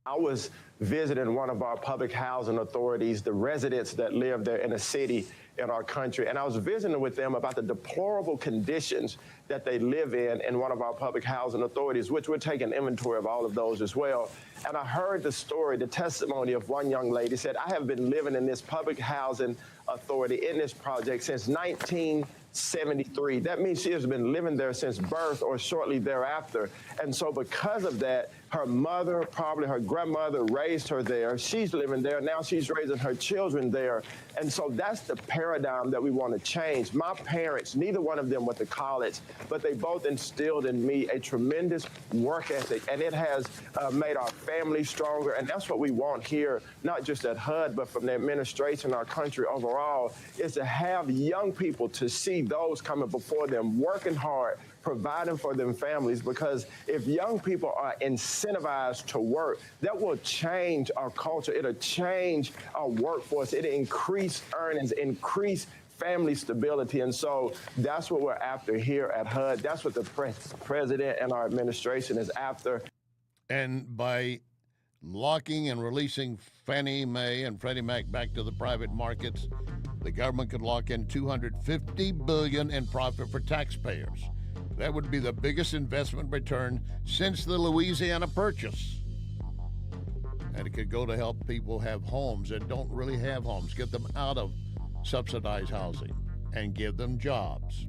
I was visiting one of our public housing authorities, the residents that live there in a city in our country, and I was visiting with them about the deplorable conditions that they live in one of our public housing authorities, which we're taking inventory of all of those as well. And I heard the story, the testimony of one young lady said, I have been living in this public housing authority in this project since 1973. That means she has been living there since birth or shortly thereafter. And so because of that, her mother, probably her grandmother, raised her there. She's living there. Now she's raising her children there. And so that's the paradigm that we want to change. My parents, neither one of them went to college, but they both instilled in me a tremendous work ethic, and it has made our family stronger. And that's what we want here, not just at HUD, but from the administration, our country overall, is to have young people to see those coming before them, working hard, providing for them families, because if young people are incentivized to work, that will change our culture. It'll change our workforce. It'll increase earnings, increase family stability. And so that's what we're after here at HUD. That's what the president and our administration is after. And by locking and releasing Fannie Mae and Freddie Mac back to the private markets, the government could lock in $250 billion in profit for taxpayers. That would be the biggest investment return since the Louisiana Purchase. And it could go to help people have homes that don't really have homes, get them out of subsidized housing, and give them jobs.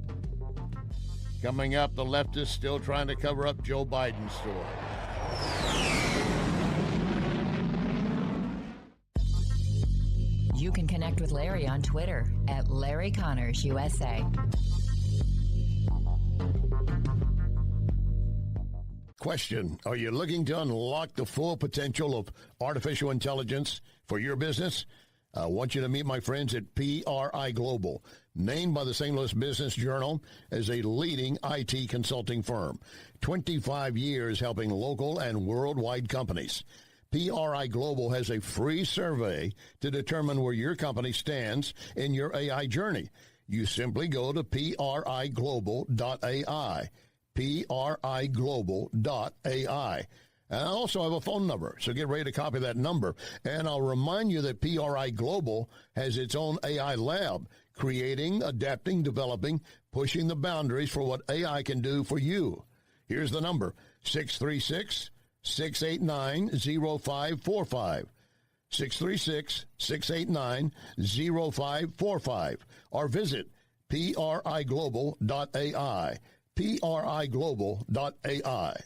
Coming up, the leftists still trying to cover up Joe Biden's story. You can connect with Larry on Twitter at Larry Connors USA. Question: are you looking to unlock the full potential of artificial intelligence for your business? I want you to meet my friends at PRI Global, named by the St. Louis Business Journal as a leading IT consulting firm. 25 years helping local and worldwide companies. PRI Global has a free survey to determine where your company stands in your AI journey. You simply go to priglobal.ai. priglobal.ai. And I also have a phone number, so get ready to copy that number. And I'll remind you that PRI Global has its own AI lab, creating, adapting, developing, pushing the boundaries for what AI can do for you. Here's the number, 636-689-0545. 636-689-0545. Or visit priglobal.ai. priglobal.ai.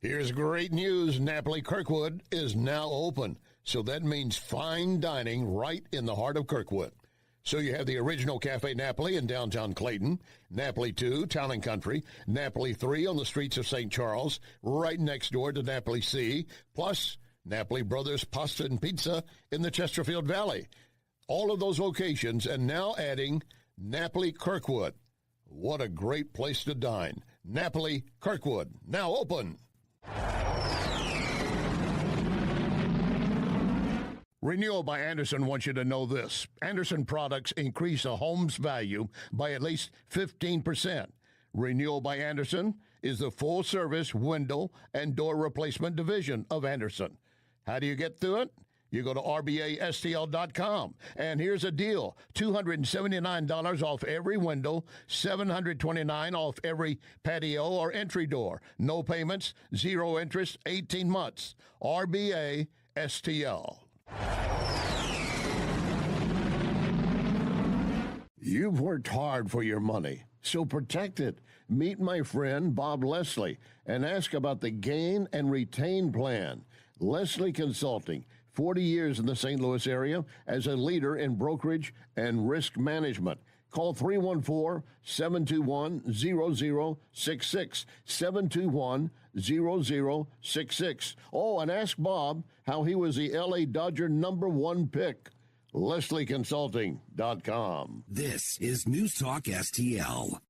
Here's great news. Napoli Kirkwood is now open. So that means fine dining right in the heart of Kirkwood. So you have the original Cafe Napoli in downtown Clayton, Napoli 2, Town and Country, Napoli 3 on the streets of St. Charles, right next door to Napoli C, plus Napoli Brothers Pasta and Pizza in the Chesterfield Valley. All of those locations, and now adding Napoli Kirkwood. What a great place to dine. Napoli Kirkwood, now open. Renewal by Andersen wants you to know this. Andersen products increase a home's value by at least 15%. Renewal by Andersen is the full-service window and door replacement division of Andersen. How do you get through it? You go to rbastl.com, and here's a deal. $279 off every window, $729 off every patio or entry door. No payments, zero interest, 18 months. RBASTL. You've worked hard for your money. So protect it. Meet my friend Bob Leslie and ask about the Gain and Retain plan. Leslie Consulting, 40 years in the St. Louis area as a leader in brokerage and risk management. Call 314-721-0066, 721-0066. Oh, and ask Bob how he was the L.A. Dodger #1 pick. LeslieConsulting.com. This is News Talk STL.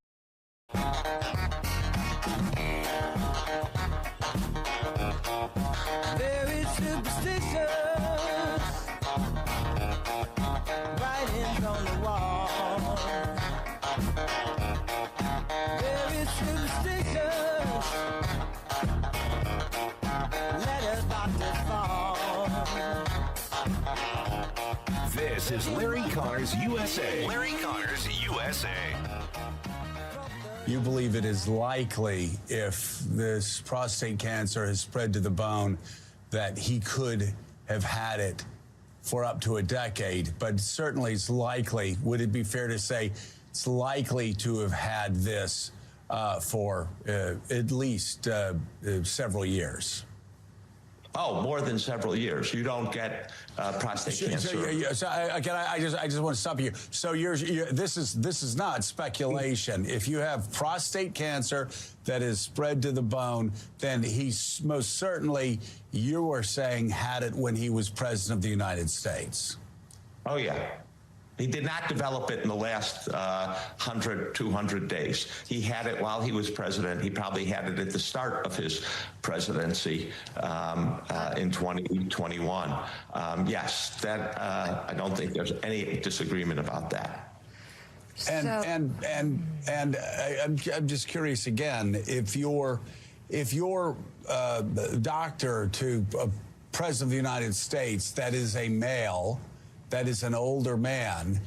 Very superstitious, writings on the wall. Very superstitious, letters about to fall. This is Larry Connors USA. Larry Connors USA. You believe it is likely, if this prostate cancer has spread to the bone, that he could have had it for up to a decade, but certainly it's likely. Would it be fair to say it's likely to have had this for at least several years? Oh, more than several years. You don't get prostate cancer. So I just want to stop you. So this is not speculation. If you have prostate cancer that is spread to the bone, then he's most certainly, you were saying, had it when he was president of the United States. Oh, yeah. He did not develop it in the last 100, 200 days. He had it while he was president. He probably had it at the start of his presidency in 2021. Yes, that I don't think there's any disagreement about that. And I'm just curious again, if your doctor to a president of the United States that is a male, that is an older man,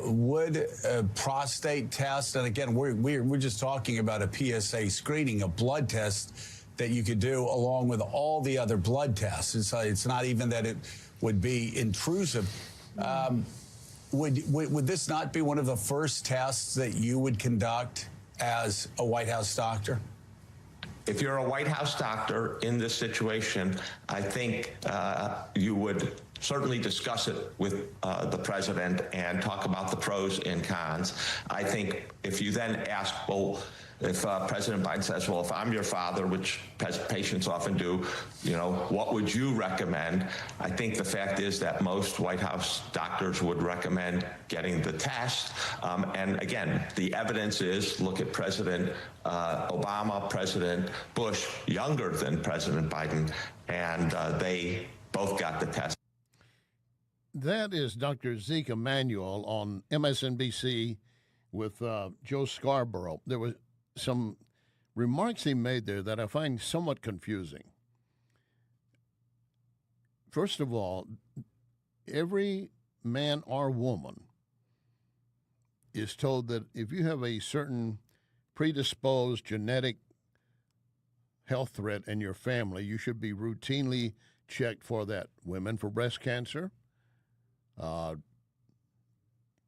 would a prostate test, and again, we're just talking about a PSA screening, a blood test that you could do along with all the other blood tests. It's not even that it would be intrusive. Would this not be one of the first tests that you would conduct as a White House doctor? If you're a White House doctor in this situation, I think you would certainly discuss it with the president and talk about the pros and cons. I think if you then ask, well, if President Biden says, well, if I'm your father, which patients often do, what would you recommend? I think the fact is that most White House doctors would recommend getting the test. And again, the evidence is, look at President Obama, President Bush, younger than President Biden, and they both got the test. That is Dr. Zeke Emanuel on MSNBC with Joe Scarborough. There was some remarks he made there that I find somewhat confusing. First of all, every man or woman is told that if you have a certain predisposed genetic health threat in your family, you should be routinely checked for that. Women for breast cancer.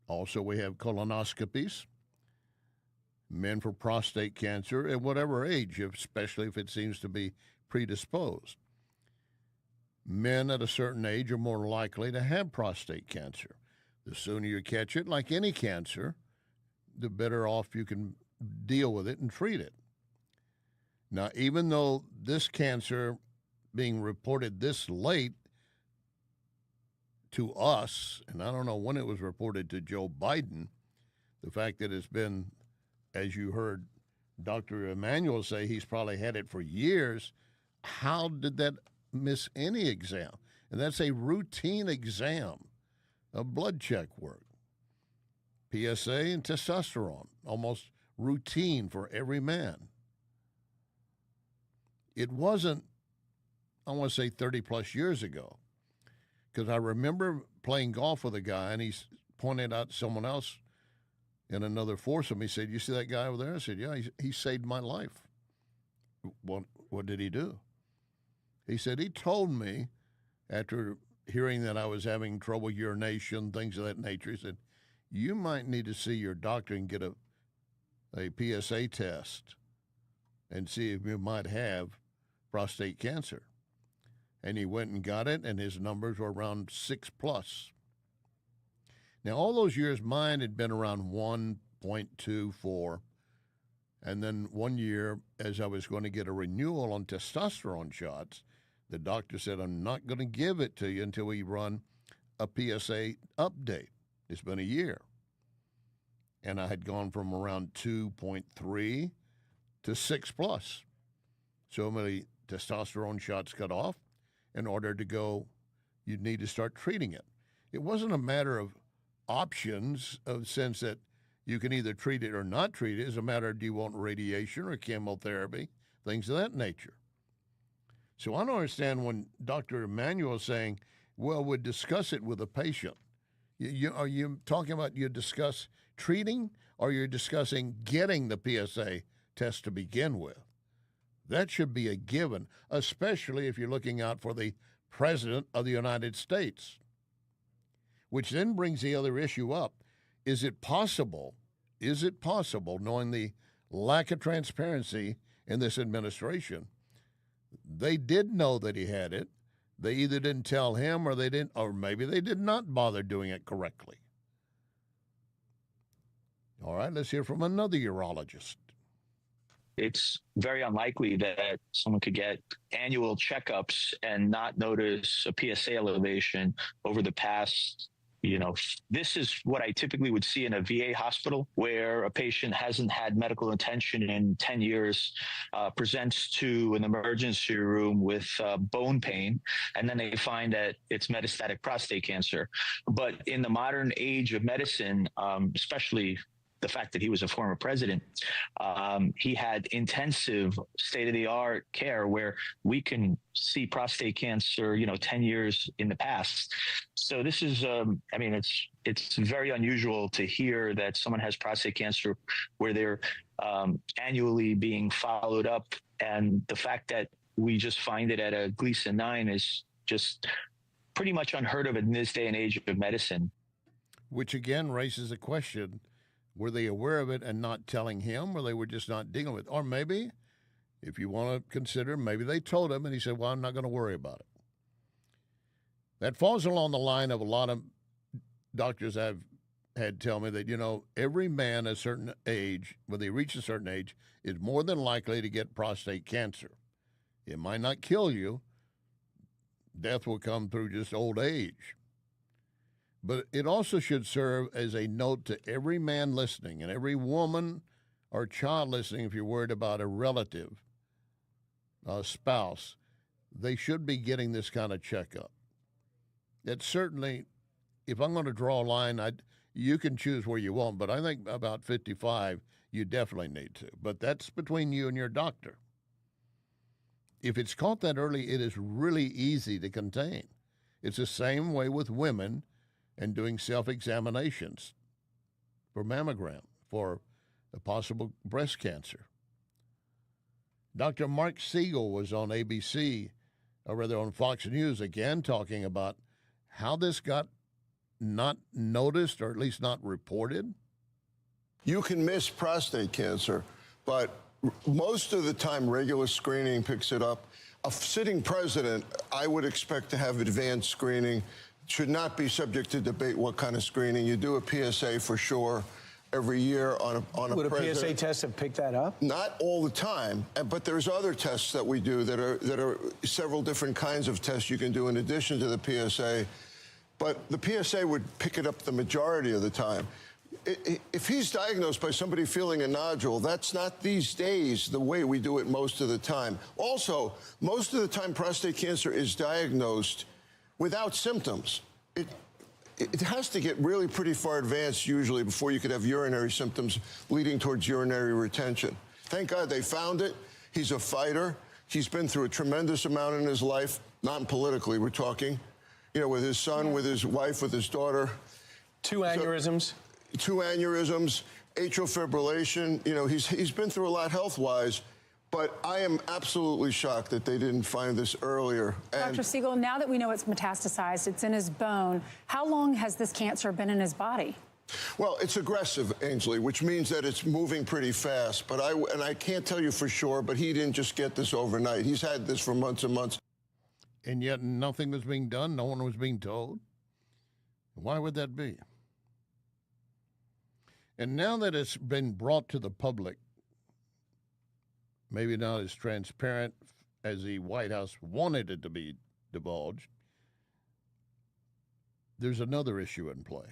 Also, we have colonoscopies. Men for prostate cancer at whatever age, especially if it seems to be predisposed. Men at a certain age are more likely to have prostate cancer. The sooner you catch it, like any cancer, the better off you can deal with it and treat it. Now, even though this cancer being reported this late to us, and I don't know when it was reported to Joe Biden, the fact that it's been, as you heard Dr. Emanuel say, he's probably had it for years. How did that miss any exam? And that's a routine exam of blood check work. PSA and testosterone, almost routine for every man. It wasn't, I want to say 30 plus years ago, because I remember playing golf with a guy and he pointed out someone else in another foursome. He said, "You see that guy over there?" I said, "Yeah, he saved my life." What did he do? He said, he told me after hearing that I was having trouble urination, things of that nature, he said, "You might need to see your doctor and get a a PSA test and see if you might have prostate cancer. And he went and got it, and his numbers were around 6+. Now, all those years, mine had been around 1.24. And then one year, as I was going to get a renewal on testosterone shots, the doctor said, I'm not going to give it to you until we run a PSA update. It's been a year. And I had gone from around 2.3 to 6+. So many testosterone shots cut off. In order to go, you'd need to start treating it. It wasn't a matter of options, of the sense that you can either treat it or not treat it. It's a matter of, do you want radiation or chemotherapy, things of that nature. So I don't understand when Dr. Emanuel is saying, well, we'll discuss it with a patient. Are you talking about you discuss treating, or you're discussing getting the PSA test to begin with? That should be a given, especially if you're looking out for the President of the United States. Which then brings the other issue up. Is it possible, knowing the lack of transparency in this administration, they did know that he had it. They either didn't tell him, or they didn't, or maybe they did not bother doing it correctly. All right, let's hear from another urologist. It's very unlikely that someone could get annual checkups and not notice a PSA elevation over the past, this is what I typically would see in a VA hospital, where a patient hasn't had medical attention in 10 years, presents to an emergency room with bone pain, and then they find that it's metastatic prostate cancer. But in the modern age of medicine, especially the fact that he was a former president, he had intensive state-of-the-art care where we can see prostate cancer, 10 years in the past. So this is, it's very unusual to hear that someone has prostate cancer where they're annually being followed up. And the fact that we just find it at a Gleason 9 is just pretty much unheard of in this day and age of medicine. Which again raises a question. Were they aware of it and not telling him, or they were just not dealing with it? Or maybe, if you want to consider, maybe they told him and he said, well, I'm not going to worry about it. That falls along the line of a lot of doctors I've had tell me that, every man at a certain age, when they reach a certain age, is more than likely to get prostate cancer. It might not kill you. Death will come through just old age. But it also should serve as a note to every man listening and every woman or child listening, if you're worried about a relative, a spouse, they should be getting this kind of checkup. It certainly, if I'm going to draw a line, you can choose where you want, but I think about 55, you definitely need to. But that's between you and your doctor. If it's caught that early, it is really easy to contain. It's the same way with women and doing self-examinations for mammogram, for the possible breast cancer. Dr. Mark Siegel was on ABC, or rather on Fox News again, talking about how this got not noticed, or at least not reported. You can miss prostate cancer, but most of the time regular screening picks it up. A sitting president, I would expect to have advanced screening. Should not be subject to debate what kind of screening. You do a PSA for sure every year on a president. Would a PSA test have picked that up? Not all the time, but there's other tests that we do that are several different kinds of tests you can do in addition to the PSA. But the PSA would pick it up the majority of the time. If he's diagnosed by somebody feeling a nodule, that's not these days the way we do it most of the time. Also, most of the time prostate cancer is diagnosed without symptoms. It has to get really pretty far advanced usually before you could have urinary symptoms leading towards urinary retention. Thank God they found it. He's a fighter. He's been through a tremendous amount in his life, not politically, we're talking, with his son, with his wife, with his daughter. 2 aneurysms. 2 aneurysms, atrial fibrillation. He's been through a lot health-wise. But I am absolutely shocked that they didn't find this earlier. Dr. Siegel, now that we know it's metastasized, it's in his bone, how long has this cancer been in his body? Well, it's aggressive, Ainsley, which means that it's moving pretty fast. But I can't tell you for sure, but he didn't just get this overnight. He's had this for months and months. And yet nothing was being done. No one was being told. Why would that be? And now that it's been brought to the public, maybe not as transparent as the White House wanted it to be divulged, there's another issue in play.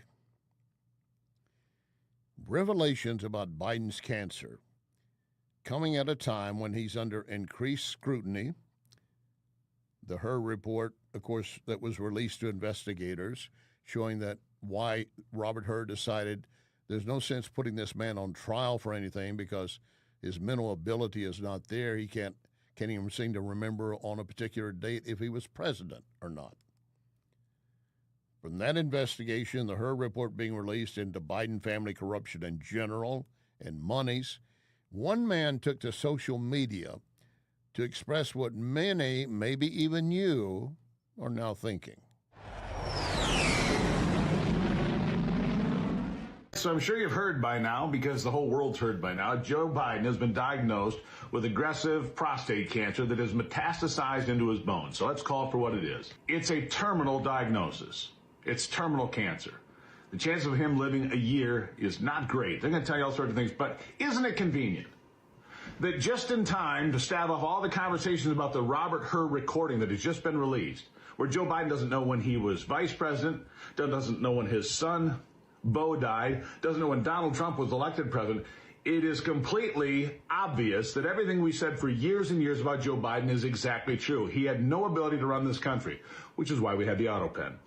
Revelations about Biden's cancer coming at a time when he's under increased scrutiny. The Hur report, of course, that was released to investigators showing that why Robert Hur decided there's no sense putting this man on trial for anything because his mental ability is not there. He can't even seem to remember on a particular date if he was president or not. From that investigation, the Hur report being released into Biden family corruption in general and monies, one man took to social media to express what many, maybe even you, are now thinking. So I'm sure you've heard by now, because the whole world's heard by now, Joe Biden has been diagnosed with aggressive prostate cancer that has metastasized into his bones. So let's call it for what it is. It's a terminal diagnosis. It's terminal cancer. The chance of him living a year is not great. They're going to tell you all sorts of things, but isn't it convenient that just in time to stave off all the conversations about the Robert Hur recording that has just been released, where Joe Biden doesn't know when he was vice president, doesn't know when his son, Beau, died, doesn't know when Donald Trump was elected president, it is completely obvious that everything we said for years and years about Joe Biden is exactly true. He had no ability to run this country, which is why we had the auto pen.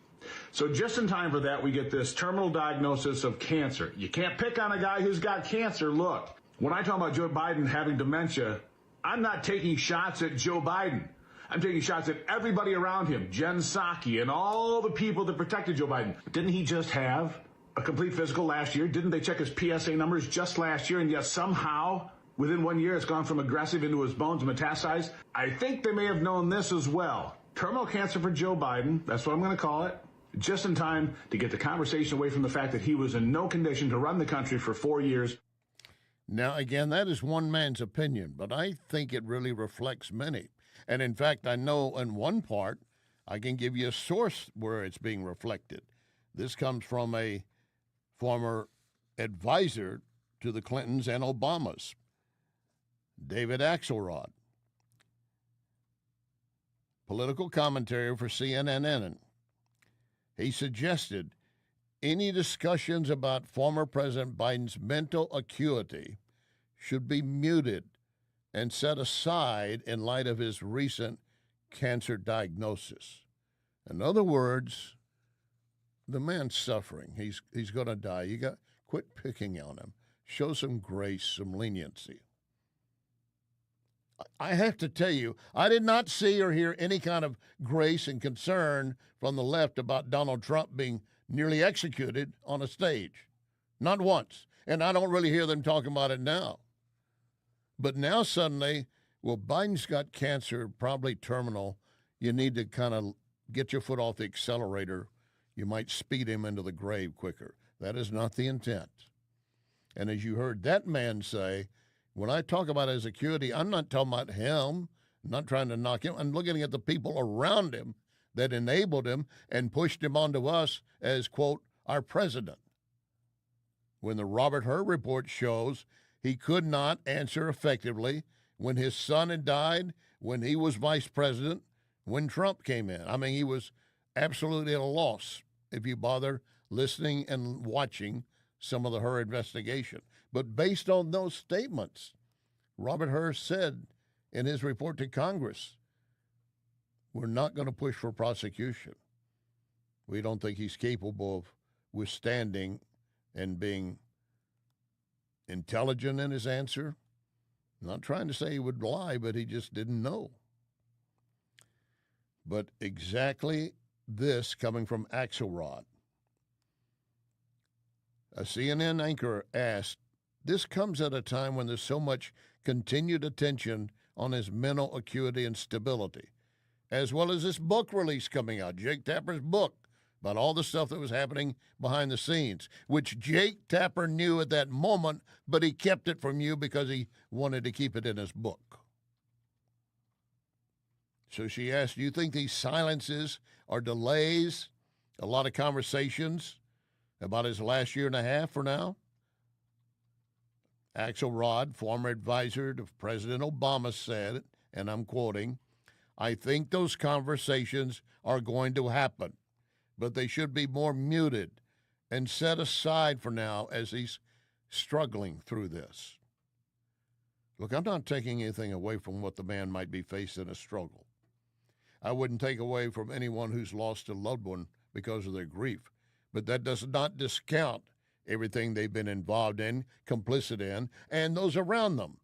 So just in time for that, we get this terminal diagnosis of cancer. You can't pick on a guy who's got cancer. Look, when I talk about Joe Biden having dementia, I'm not taking shots at Joe Biden. I'm taking shots at everybody around him, Jen Psaki and all the people that protected Joe Biden. Didn't he just have a complete physical last year? Didn't they check his PSA numbers just last year? And yet somehow, within 1 year, it's gone from aggressive into his bones metastasized. I think they may have known this as well. Terminal cancer for Joe Biden, that's what I'm going to call it. Just in time to get the conversation away from the fact that he was in no condition to run the country for 4 years. Now, again, that is one man's opinion, but I think it really reflects many. And in fact, I know in one part, I can give you a source where it's being reflected. This comes from a former advisor to the Clintons and Obamas, David Axelrod, political commentary for CNN. He suggested any discussions about former President Biden's mental acuity should be muted and set aside in light of his recent cancer diagnosis. In other words, the man's suffering. He's going to die. You got quit picking on him. Show some grace, some leniency. I have to tell you, I did not see or hear any kind of grace and concern from the left about Donald Trump being nearly executed on a stage. Not once. And I don't really hear them talking about it now. But now suddenly, well, Biden's got cancer, probably terminal. You need to kind of get your foot off the accelerator. You might speed him into the grave quicker. That is not the intent. And as you heard that man say, when I talk about his acuity, I'm not talking about him. I'm not trying to knock him. I'm looking at the people around him that enabled him and pushed him onto us as, quote, our president. When the Robert Hur report shows he could not answer effectively when his son had died, when he was vice president, when Trump came in. I mean, he was absolutely at a loss if you bother listening and watching some of the Hur investigation. But based on those statements, Robert Hur said in his report to Congress, we're not going to push for prosecution. We don't think he's capable of withstanding and being intelligent in his answer. I'm not trying to say he would lie, but he just didn't know. But exactly this coming from Axelrod. A CNN anchor asked, this comes at a time when there's so much continued attention on his mental acuity and stability, as well as this book release coming out, Jake Tapper's book, about all the stuff that was happening behind the scenes, which Jake Tapper knew at that moment, but he kept it from you because he wanted to keep it in his book. So she asked, do you think these silences are delays? A lot of conversations about his last year and a half for now? Axelrod, former advisor to President Obama, said, and I'm quoting, I think those conversations are going to happen, but they should be more muted and set aside for now as he's struggling through this. Look, I'm not taking anything away from what the man might be facing a struggle. I wouldn't take away from anyone who's lost a loved one because of their grief, but that does not discount everything they've been involved in, complicit in, and those around them.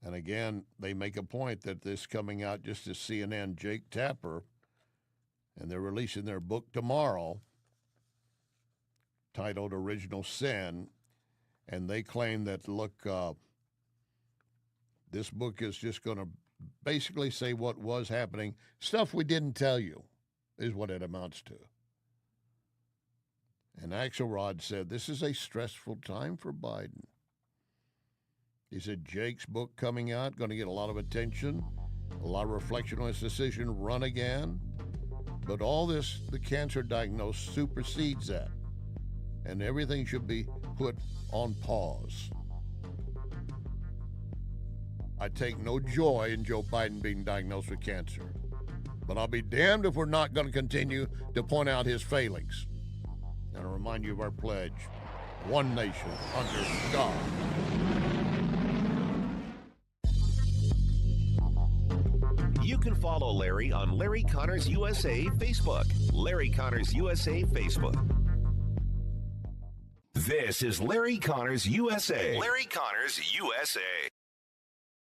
And again, they make a point that this coming out just as CNN, Jake Tapper, and they're releasing their book tomorrow titled Original Sin, and they claim that, look, this book is just going to basically say what was happening. Stuff we didn't tell you is what it amounts to. And Axelrod said, this is a stressful time for Biden. He said, Jake's book coming out, going to get a lot of attention, a lot of reflection on his decision to run again. But all this, the cancer diagnosis supersedes that. And everything should be put on pause. I take no joy in Joe Biden being diagnosed with cancer. But I'll be damned if we're not going to continue to point out his failings. And I'll remind you of our pledge, one nation under God. You can follow Larry on Larry Connors USA Facebook. Larry Connors USA Facebook. This is Larry Connors USA. Larry Connors USA.